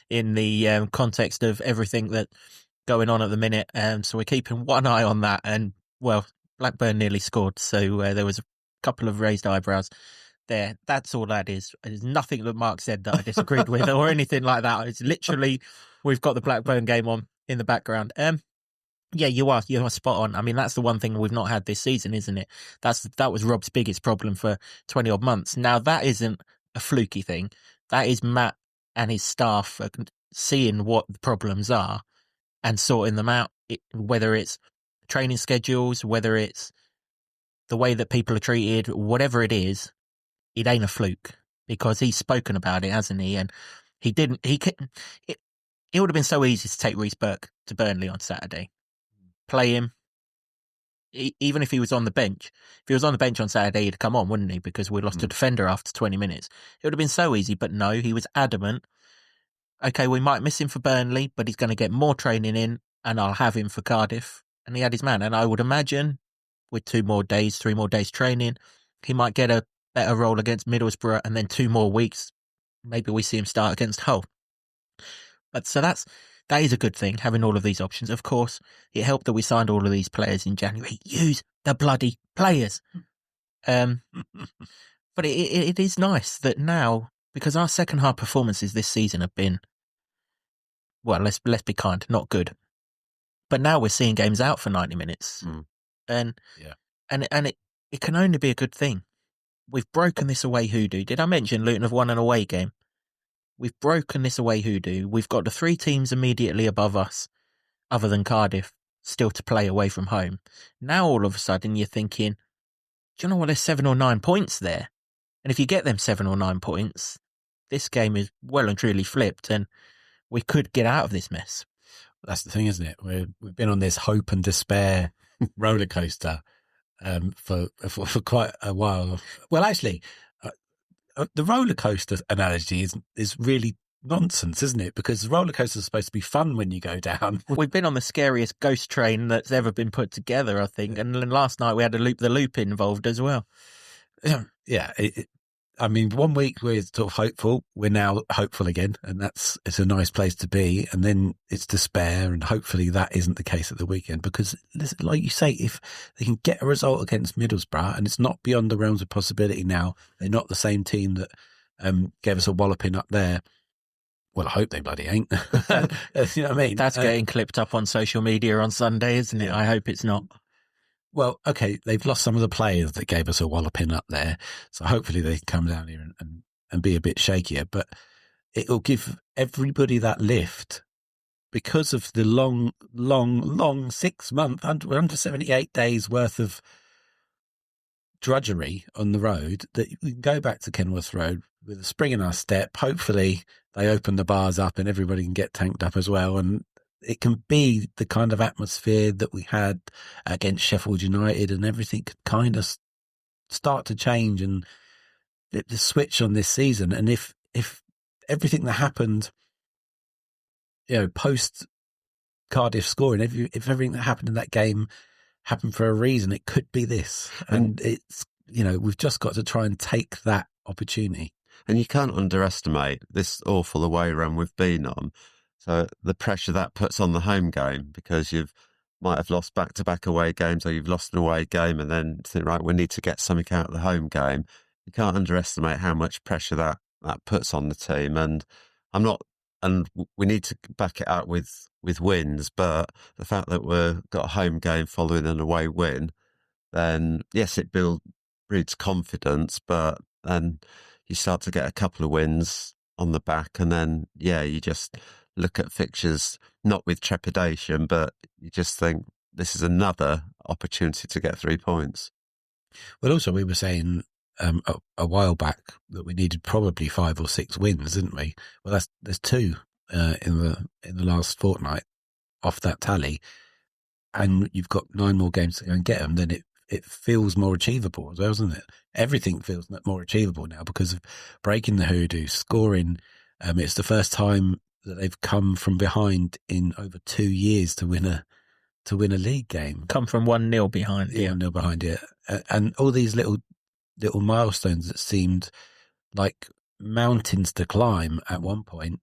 in the context of everything that's going on at the minute. So we're keeping one eye on that. And, well, Blackburn nearly scored. So there was a couple of raised eyebrows there. That's all that is. There's nothing that Mark said that I disagreed with or anything like that. It's literally, we've got the Blackburn game on in the background. Yeah, you are spot on. I mean, that's the one thing we've not had this season, isn't it? That was Rob's biggest problem for 20 odd months. Now, that isn't a fluky thing. That is Matt and his staff seeing what the problems are and sorting them out, whether it's training schedules, whether it's the way that people are treated, whatever it is, it ain't a fluke, because he's spoken about it, hasn't he? And it would have been so easy to take Reece Burke to Burnley on Saturday. Play him, even if he was on the bench. If he was on the bench on Saturday, he'd come on, wouldn't he? Because we lost a defender after 20 minutes. It would have been so easy, but no, he was adamant. Okay, we might miss him for Burnley, but he's going to get more training in, and I'll have him for Cardiff. And he had his man. And I would imagine with 3 more days training, he might get a better role against Middlesbrough, and then 2 more weeks, maybe we see him start against Hull. But so that is a good thing, having all of these options. Of course, it helped that we signed all of these players in January. Use the bloody players. But it is nice that now, because our second half performances this season have been, well, let's be kind, not good. But now we're seeing games out for 90 minutes. And it can only be a good thing. We've broken this away hoodoo. Did I mention Luton have won an away game? We've broken this away hoodoo. We've got the 3 teams immediately above us, other than Cardiff, still to play away from home. Now all of a sudden you're thinking, do you know what, there's 7 or 9 points there. And if you get them 7 or 9 points, this game is well and truly flipped, and we could get out of this mess. That's the thing, isn't it? We've been on this hope and despair roller coaster for quite a while. Well, actually, the roller coaster analogy is really nonsense, isn't it? Because the roller coaster is supposed to be fun when you go down. We've been on the scariest ghost train that's ever been put together, I think. And then last night we had the loop involved as well. Yeah. I mean, one week we're sort of hopeful. We're now hopeful again, and it's a nice place to be. And then it's despair, and hopefully that isn't the case at the weekend. Because, like you say, if they can get a result against Middlesbrough, and it's not beyond the realms of possibility now, they're not the same team that gave us a walloping up there. Well, I hope they bloody ain't. You know what I mean? That's getting clipped up on social media on Sunday, isn't it? I hope it's not. Well, okay, they've lost some of the players that gave us a walloping up there, so hopefully they can come down here and be a bit shakier. But it will give everybody that lift because of the long 6 month, 178 days worth of drudgery on the road, that we can go back to Kenworth Road with a spring in our step. Hopefully they open the bars up and everybody can get tanked up as well, and it can be the kind of atmosphere that we had against Sheffield United, and everything could kind of start to change and flip the switch on this season. And if everything that happened, post Cardiff scoring, if everything that happened in that game happened for a reason, it could be this. And it's, we've just got to try and take that opportunity. And you can't underestimate this awful away run we've been on. So the pressure that puts on the home game, because might have lost back-to-back away games, or you've lost an away game and then think, right, we need to get something out of the home game. You can't underestimate how much pressure that puts on the team. And we need to back it up with wins, but the fact that we've got a home game following an away win, then yes, it breeds confidence, but then you start to get a couple of wins on the back, and then, you just look at fixtures, not with trepidation, but you just think this is another opportunity to get 3 points. Well, also we were saying a while back that we needed probably 5 or 6 wins, didn't we? Well, there's 2 in the last fortnight off that tally, and you've got 9 more games to go and get them. Then it feels more achievable as well, doesn't it? Everything feels more achievable now because of breaking the hoodoo, scoring. It's the first time that they've come from behind in over 2 years to win to win a league game. Come from 1-0 behind. Yeah, 1-0 behind it. And all these little milestones that seemed like mountains to climb at one point,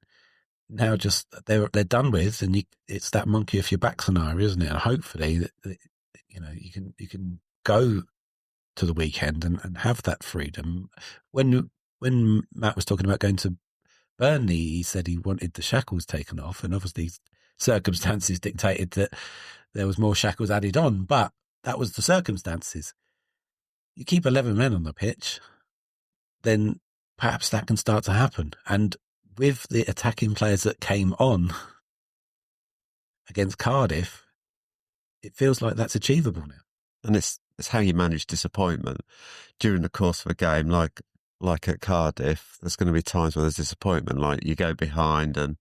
now just they're done with, and it's that monkey off your back scenario, isn't it? And hopefully that you can go to the weekend and have that freedom. When Matt was talking about going to Burnley, he said he wanted the shackles taken off, and obviously circumstances dictated that there was more shackles added on, but that was the circumstances. You keep 11 men on the pitch, then perhaps that can start to happen. And with the attacking players that came on against Cardiff, it feels like that's achievable now. And it's how you manage disappointment during the course of a game, like at Cardiff. There's going to be times where there's disappointment, like you go behind, and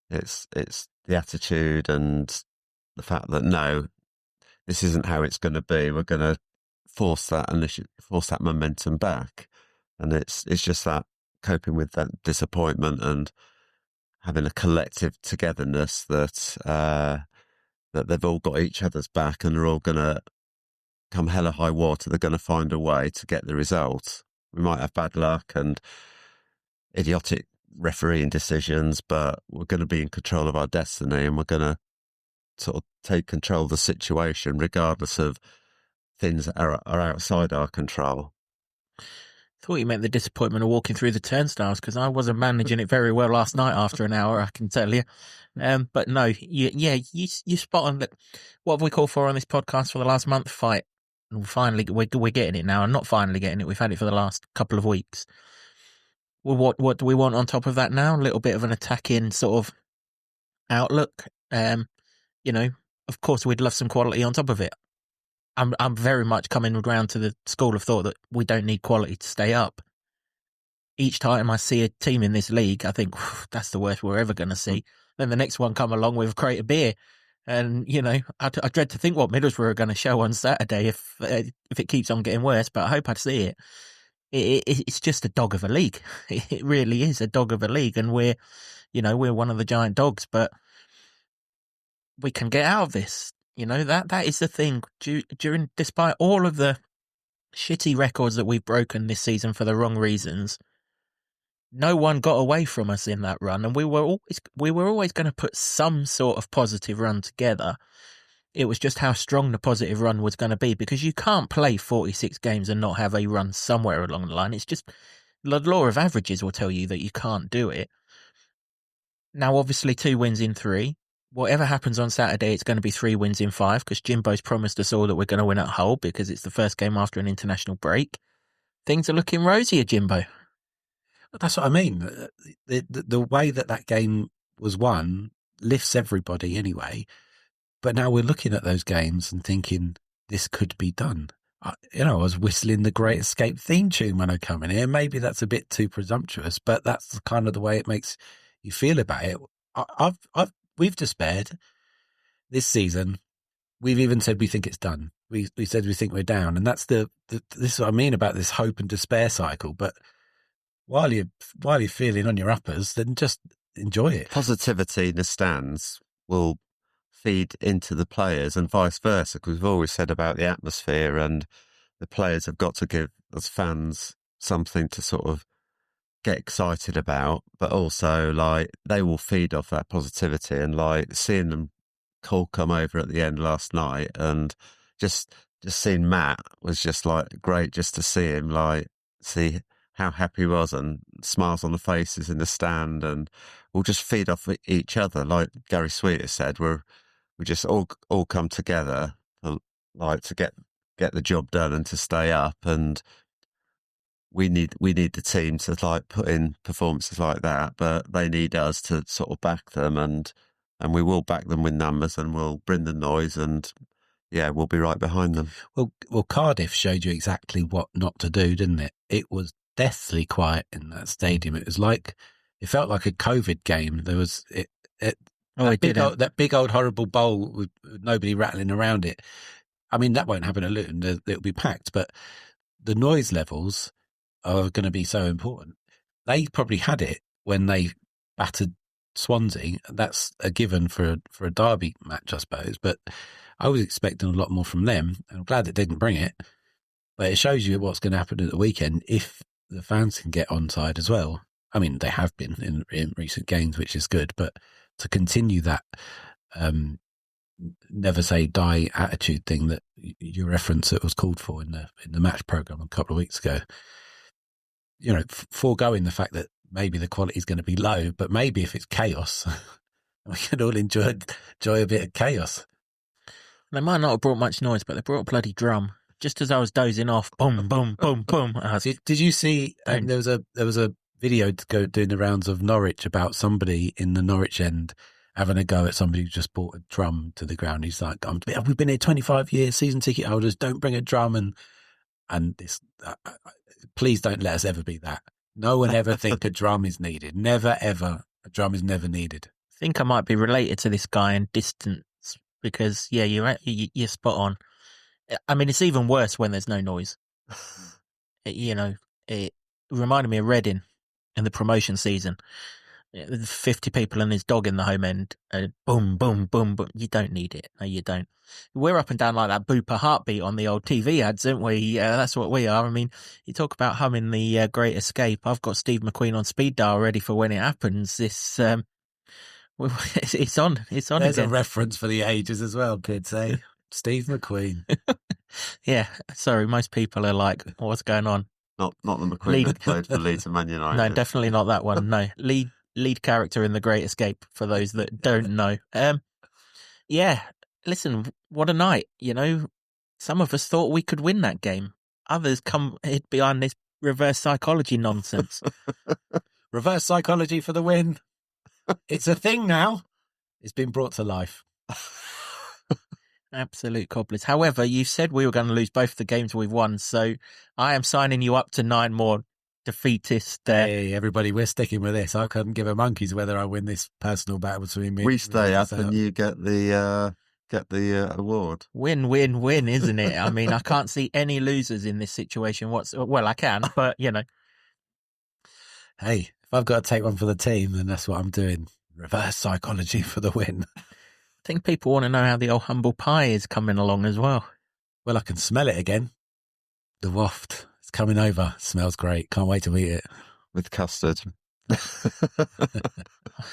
it's the attitude and the fact that no, this isn't how it's going to be. We're going to force that momentum back, and it's just that coping with that disappointment and having a collective togetherness that they've all got each other's back, and they're all going to come hell or high water. They're going to find a way to get the result. We might have bad luck and idiotic refereeing decisions, but we're going to be in control of our destiny, and we're going to sort of take control of the situation regardless of things that are outside our control. I thought you meant the disappointment of walking through the turnstiles, because I wasn't managing it very well last night after an hour, I can tell you. But no, you spot on that. What have we called for on this podcast for the last month? Fight. And finally, we're getting it now. I'm not finally getting it. We've had it for the last couple of weeks. Well, what do we want on top of that now? A little bit of an attacking sort of outlook. Of course, we'd love some quality on top of it. I'm very much coming around to the school of thought that we don't need quality to stay up. Each time I see a team in this league, I think that's the worst we're ever going to see. Then the next one come along with a crate of beer, and I dread to think what Middlesbrough are going to show on Saturday if it keeps on getting worse. But I hope I see it. It's just a dog of a league. It really is a dog of a league, and we're one of the giant dogs, but we can get out of this. That is the thing. Despite all of the shitty records that we've broken this season for the wrong reasons, no one got away from us in that run, and we were always going to put some sort of positive run together. It was just how strong the positive run was going to be, because you can't play 46 games and not have a run somewhere along the line. It's just the law of averages will tell you that you can't do it. Now, obviously, 2 wins in 3. Whatever happens on Saturday, it's going to be 3 wins in 5, because Jimbo's promised us all that we're going to win at Hull because it's the first game after an international break. Things are looking rosier, Jimbo. That's what I mean. The way that game was won lifts everybody anyway. But now we're looking at those games and thinking this could be done. I was whistling the Great Escape theme tune when I come in here. Maybe that's a bit too presumptuous, but that's kind of the way it makes you feel about it. We've despaired this season. We've even said we think it's done. We said we think we're down, and that's this is what I mean about this hope and despair cycle. But while you're feeling on your uppers, then just enjoy it. Positivity in the stands will feed into the players and vice versa, because we've always said about the atmosphere, and the players have got to give us fans something to sort of get excited about, but also like they will feed off that positivity. And like seeing them Cole come over at the end last night, and just seeing Matt was just like great, just to see him, like see how happy he was, and smiles on the faces in the stand, and we'll just feed off each other. Like Gary Sweeter said, we just all come together to get the job done and to stay up. And we need the team to like put in performances like that, but they need us to sort of back them, and we will back them with numbers, and we'll bring the noise, and we'll be right behind them. Well, Cardiff showed you exactly what not to do, didn't it? It was deathly quiet in that stadium. It felt like a COVID game. There was that big old horrible bowl with nobody rattling around it. I mean, that won't happen at Luton. It'll be packed, but the noise levels are going to be so important. They probably had it when they battered Swansea. That's a given for a derby match, I suppose. But I was expecting a lot more from them. I'm glad it didn't bring it, but it shows you what's going to happen at the weekend if the fans can get onside as well. I mean, they have been in recent games, which is good, but to continue that never say die attitude thing that you referenced that was called for in the match program a couple of weeks ago, you know, foregoing the fact that maybe the quality is going to be low, but maybe if it's chaos, we can all enjoy a bit of chaos. They might not have brought much noise, but they brought a bloody drum. Just as I was dozing off, boom, boom, boom, boom. Did you see? There was a video to go doing the rounds of Norwich about somebody in the Norwich end having a go at somebody who just brought a drum to the ground. He's like, "We've been here 25 years, season ticket holders. Don't bring a drum." And this, please don't let us ever be that. No one ever think a drum is needed. Never ever. A drum is never needed. I think I might be related to this guy in distance because, yeah, you're spot on. I mean, it's even worse when there's no noise. It reminded me of Reading in the promotion season. 50 people and his dog in the home end. Boom, boom, boom, boom. You don't need it. No, you don't. We're up and down like that Booper heartbeat on the old TV ads, aren't we? That's what we are. I mean, you talk about humming the Great Escape. I've got Steve McQueen on speed dial ready for when it happens. It's on. It's on. There's again. A reference for the ages as well, kids. Eh? Steve McQueen. Yeah. Sorry, most people are like, "What's going on?" Not the McQueen that played for Leeds and Man United. No, definitely not that one. No, lead character in The Great Escape, for those that don't know. Yeah, listen, what a night, you know. Some of us thought we could win that game. Others come hid behind this reverse psychology nonsense. Reverse psychology for the win. It's a thing now. It's been brought to life. Absolute cobblers. However, you said we were going to lose both the games we've won, so I am signing you up to 9 more defeatist. Hey, everybody, we're sticking with this. I couldn't give a monkey's whether I win this personal battle between me. We stay up and you get the award. Win, win, win, isn't it? I mean, I can't see any losers in this situation. Well, I can, but you know. Hey, if I've got to take one for the team, then that's what I'm doing. Reverse psychology for the win. I think people want to know how the old humble pie is coming along as well. Well, I can smell it again. The waft. It's coming over. Smells great. Can't wait to eat it. With custard.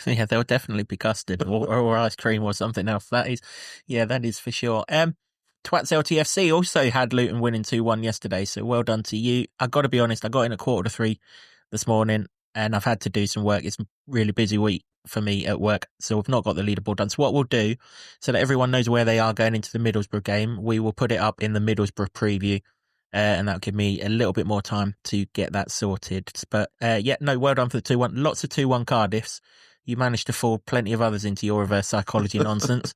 Yeah, there'll definitely be custard or ice cream or something else. That is for sure. Twats LTFC also had Luton winning 2-1 yesterday, so well done to you. I got to be honest, I got in at 2:45 this morning and I've had to do some work. It's a really busy week for me at work, so we've not got the leaderboard done. So what we'll do, so that everyone knows where they are going into the Middlesbrough game, we will put it up in the Middlesbrough preview. And that'll give me a little bit more time to get that sorted. But well done for the 2-1. Lots of 2-1 Cardiffs. You managed to fool plenty of others into your reverse psychology nonsense.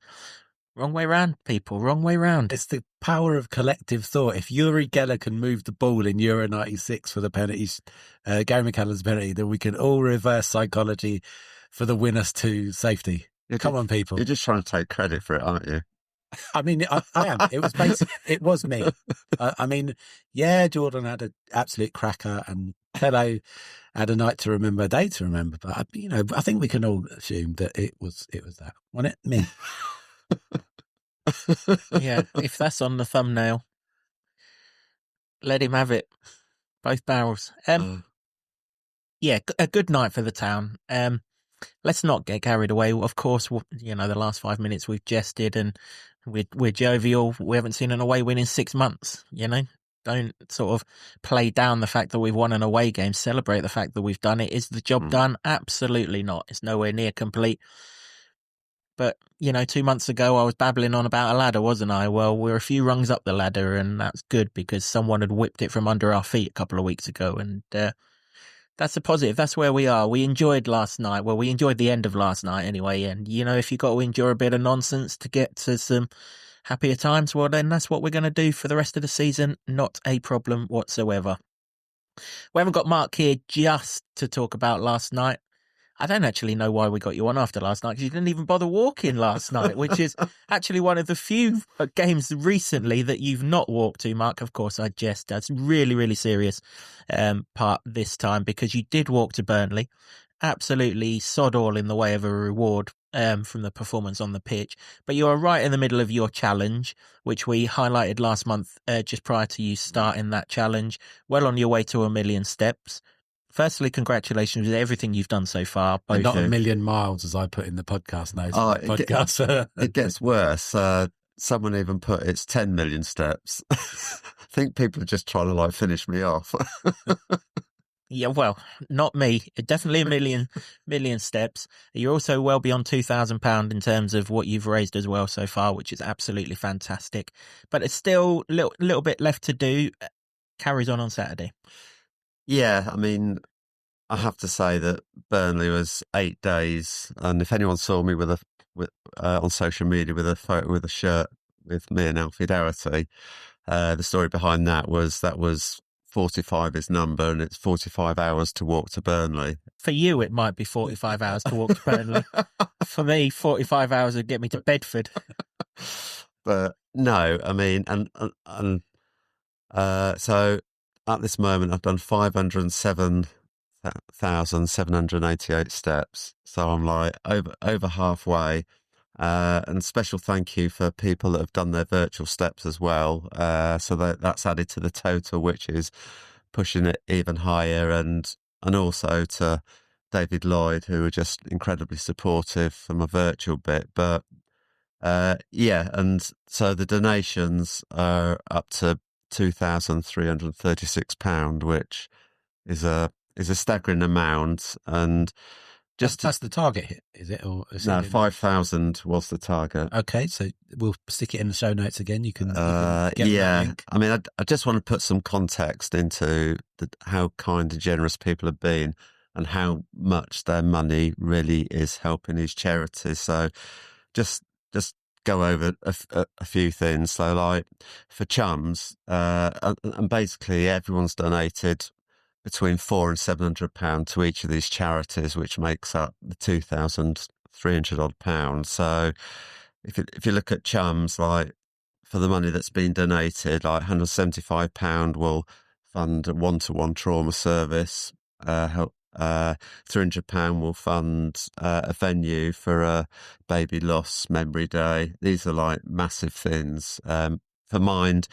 Wrong way round, people. Wrong way round. It's the power of collective thought. If Yuri Geller can move the ball in Euro 96 for the penalties, Gary McCallum's penalty, then we can all reverse psychology for the winners to safety. Come on, people. You're just trying to take credit for it, aren't you? I mean, I am. It was it was me. I mean, yeah, Jordan had an absolute cracker and Pele had a night to remember, a day to remember. But, I think we can all assume that it was that. Wasn't it? Me. Yeah, if that's on the thumbnail, let him have it. Both barrels. Yeah, a good night for the town. Let's not get carried away. Of course, the last 5 minutes we've jested and we're jovial. We haven't seen an away win in 6 months, Don't sort of play down the fact that we've won an away game. Celebrate the fact that we've done it. Is the job done? Absolutely not. It's nowhere near complete. But, 2 months ago I was babbling on about a ladder, wasn't I? Well, we're a few rungs up the ladder and that's good because someone had whipped it from under our feet a couple of weeks ago and that's a positive. That's where we are. We enjoyed last night. Well, we enjoyed the end of last night anyway. And, if you've got to endure a bit of nonsense to get to some happier times, well, then that's what we're going to do for the rest of the season. Not a problem whatsoever. We haven't got Mark here just to talk about last night. I don't actually know why we got you on after last night because you didn't even bother walking last night, which is actually one of the few games recently that you've not walked to, Mark. Of course, I jest. That's really, really serious part this time because you did walk to Burnley absolutely sod all in the way of a reward from the performance on the pitch. But you are right in the middle of your challenge, which we highlighted last month, just prior to you starting that challenge. Well on your way to 1 million steps. Firstly, congratulations with everything you've done so far. But not you. 1 million miles, as I put in the podcast notes. It gets worse. Someone even put it's 10 million steps. I think people are just trying to finish me off. Yeah, well, not me. Definitely a million steps. You're also well beyond £2,000 in terms of what you've raised as well so far, which is absolutely fantastic. But it's still a little bit left to do. Carries on Saturday. Yeah, I mean, I have to say that Burnley was 8 days, and if anyone saw me on social media with a photo with a shirt with me and Alfie Doherty, the story behind that was 45 is number, and it's 45 hours to walk to Burnley. For you, it might be 45 hours to walk to Burnley. For me, 45 hours would get me to Bedford. But no, I mean, so at this moment, I've done 507,788 steps. So I'm over halfway. And special thank you for people that have done their virtual steps as well. So that's added to the total, which is pushing it even higher. And also to David Lloyd, who were just incredibly supportive for my virtual bit. But and so the donations are up to £2,336, which is a staggering amount. And that's the target hit, is it? Or is no, 5,000 was the target. Okay, so we'll stick it in the show notes again. You can get that link. I mean, I just want to put some context into how kind and generous people have been and how much their money really is helping these charities. So just go over a few things. So for Chums, and basically everyone's donated between £400 and £700 to each of these charities, which makes up the £2,300 odd. So if you look at Chums, for the money that's been donated, £175 will fund a one-to-one trauma service. £300 will fund a venue for a baby loss memory day. These are massive things. For Mind,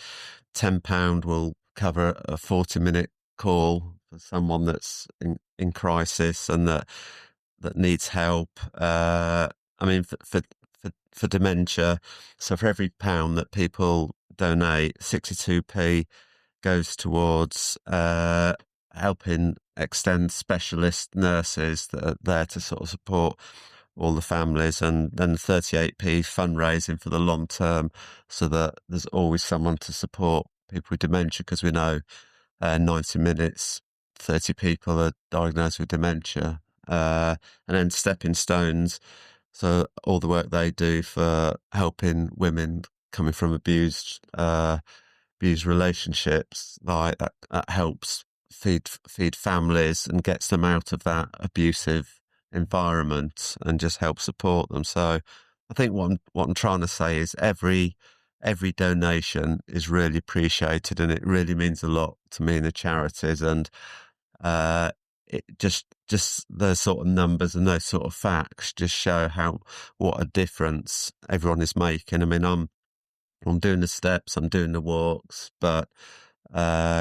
£10 will cover a 40-minute call for someone that's in crisis and that needs help. I mean, for dementia, so for every £1 that people donate, 62p goes towards helping extend specialist nurses that are there to sort of support all the families, and then 38p fundraising for the long term, so that there's always someone to support people with dementia, because we know 90 minutes, 30 people are diagnosed with dementia. And then Stepping Stones, so all the work they do for helping women coming from abused relationships, that helps feed families and gets them out of that abusive environment and just helps support them. So I think what I'm trying to say is every donation is really appreciated, and it really means a lot to me and the charities. And it just those sort of numbers and those sort of facts just show what a difference everyone is making. I mean, I'm doing the steps, I'm doing the walks, but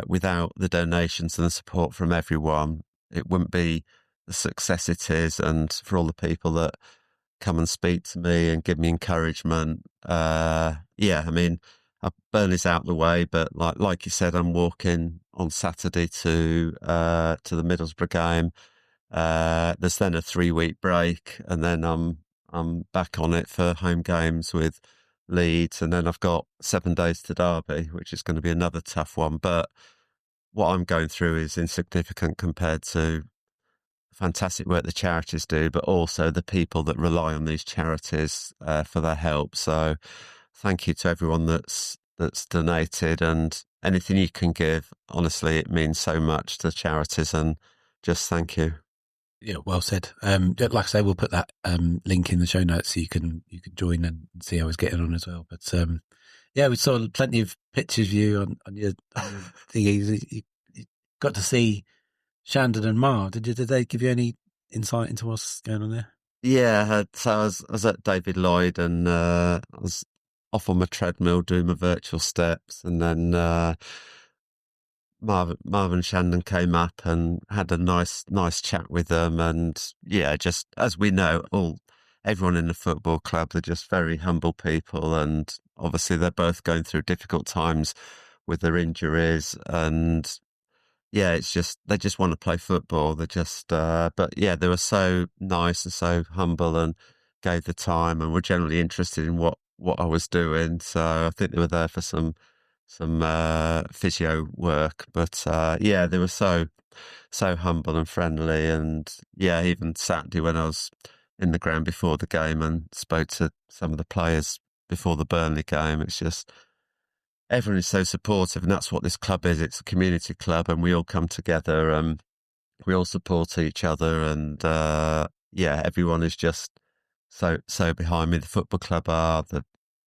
without the donations and the support from everyone, it wouldn't be the success it is. And for all the people that come and speak to me and give me encouragement, I mean, Burnley's out the way, but like you said, I'm walking on Saturday to the Middlesbrough game. There's then a 3-week break, and then I'm back on it for home games with Leeds, and then I've got 7 days to Derby, which is going to be another tough one. But what I'm going through is insignificant compared to fantastic work the charities do, but also the people that rely on these charities for their help. So thank you to everyone that's donated, and anything you can give, honestly, it means so much to charities, and just thank you. Yeah, well said. Like I say, we'll put that link in the show notes so you can join and see how it's getting on as well. But we saw plenty of pictures of you on your thingies. You got to see Shandon and Mar. Did they give you any insight into what's going on there? Yeah, so I was at David Lloyd, and I was off on my treadmill doing my virtual steps, and then Marvin Shandon came up and had a nice chat with them, and yeah, just as we know, everyone in the football club, they're just very humble people, and obviously they're both going through difficult times with their injuries, and yeah, it's just they just want to play football. They just, but yeah, they were so nice and so humble, and gave the time, and were generally interested in what I was doing. So I think they were there for some physio work, but yeah, they were so humble and friendly, and yeah, even Saturday when I was in the ground before the game and spoke to some of the players before the Burnley game, it's just everyone is so supportive, and that's what this club is. It's a community club, and we all come together and we all support each other, and yeah, everyone is just so behind me. The football club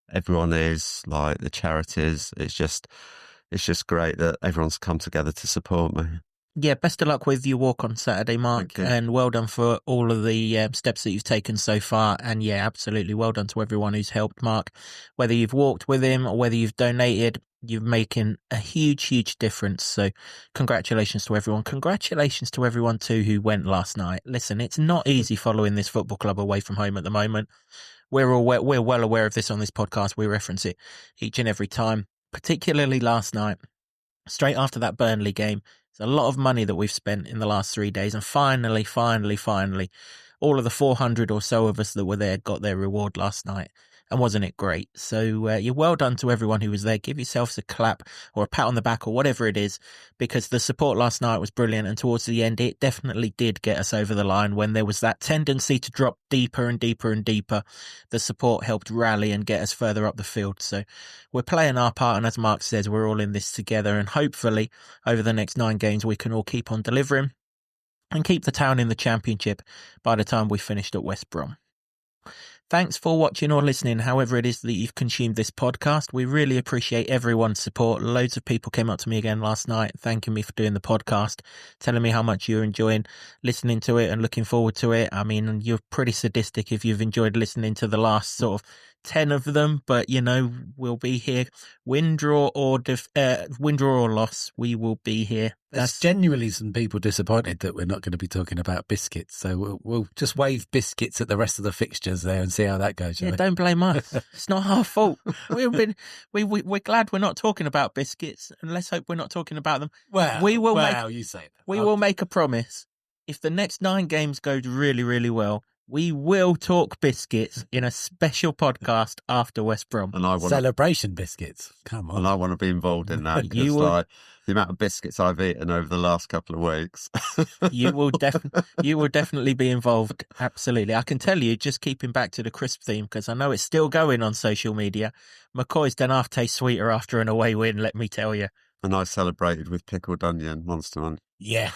everyone is, like the charities. It's just great that everyone's come together to support me. Yeah, best of luck with your walk on Saturday, Mark, and well done for all of the steps that you've taken so far. And yeah, absolutely well done to everyone who's helped Mark. Whether you've walked with him or whether you've donated, you're making a huge difference. So congratulations to everyone. Congratulations to everyone too who went last night. Listen, it's not easy following this football club away from home at the moment. We're well aware of this on this podcast. We reference it each and every time, particularly last night, straight after that Burnley game. It's a lot of money that we've spent in the last 3 days, and finally, all of the 400 or so of us that were there got their reward last night. And wasn't it great? So you're well done to everyone who was there. Give yourselves a clap or a pat on the back or whatever it is, because the support last night was brilliant. And towards the end, it definitely did get us over the line when there was that tendency to drop deeper and deeper and deeper. The support helped rally and get us further up the field. So we're playing our part. And as Mark says, we're all in this together. And hopefully over the next 9 games, we can all keep on delivering and keep the town in the Championship by the time we finished at West Brom. Thanks for watching or listening, however it is that you've consumed this podcast. We really appreciate everyone's support. Loads of people came up to me again last night, thanking me for doing the podcast, telling me how much you're enjoying listening to it and looking forward to it. I mean, you're pretty sadistic if you've enjoyed listening to the last sort of 10 of them, but you know, we'll be here. Win, draw or loss, we will be here. There's genuinely some people disappointed that we're not going to be talking about biscuits, so we'll just wave biscuits at the rest of the fixtures there and see how that goes. Yeah, don't blame us. It's not our fault. We're glad we're not talking about biscuits, and let's hope we're not talking about them. You say that. We will make a promise. If the next 9 games go really well, we will talk biscuits in a special podcast after West Brom. And celebration biscuits. Come on. And I want to be involved in that. Like the amount of biscuits I've eaten over the last couple of weeks. You will definitely be involved. Absolutely. I can tell you, just keeping back to the crisp theme, because I know it's still going on social media. McCoy's don't half taste sweeter after an away win, let me tell you. And I celebrated with pickled onion, Monster Munch. Yeah,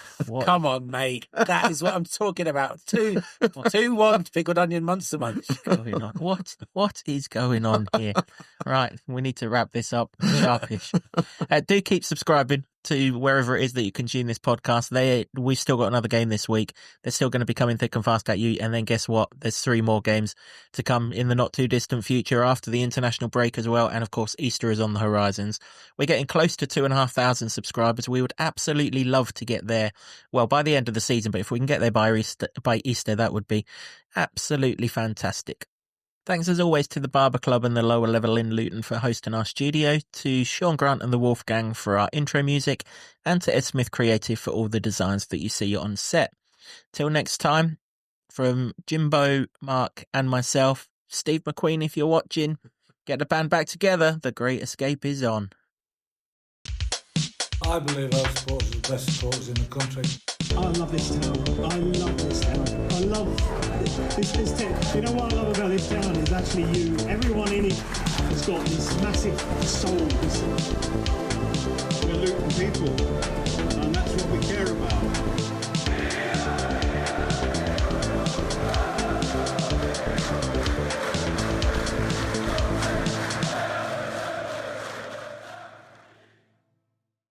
come on, mate. That is what I'm talking about. 2-1 pickled onion Monster Munch. What is going on here? Right, we need to wrap this up sharpish. Do keep subscribing to wherever it is that you consume this podcast. We've still got another game this week. They're still going to be coming thick and fast at you. And then guess what? There's 3 more games to come in the not too distant future after the international break as well. And of course, Easter is on the horizons. We're getting close to 2,500 subscribers. We would absolutely love to get there, well, by the end of the season. But if we can get there by Easter, that would be absolutely fantastic. Thanks as always to the Barber Club and the Lower Level in Luton for hosting our studio, to Sean Grant and the Wolfgang for our intro music, and to Ed Smith Creative for all the designs that you see on set. Till next time, from Jimbo, Mark and myself, Steve McQueen, if you're watching, get the band back together. The Great Escape is on. I believe our supporters are the best supporters in the country. I love this town. I love this town. I love this town. You know what I love about this town is actually you. Everyone in it has got this massive soul. We're Luton people, and that's what we care about.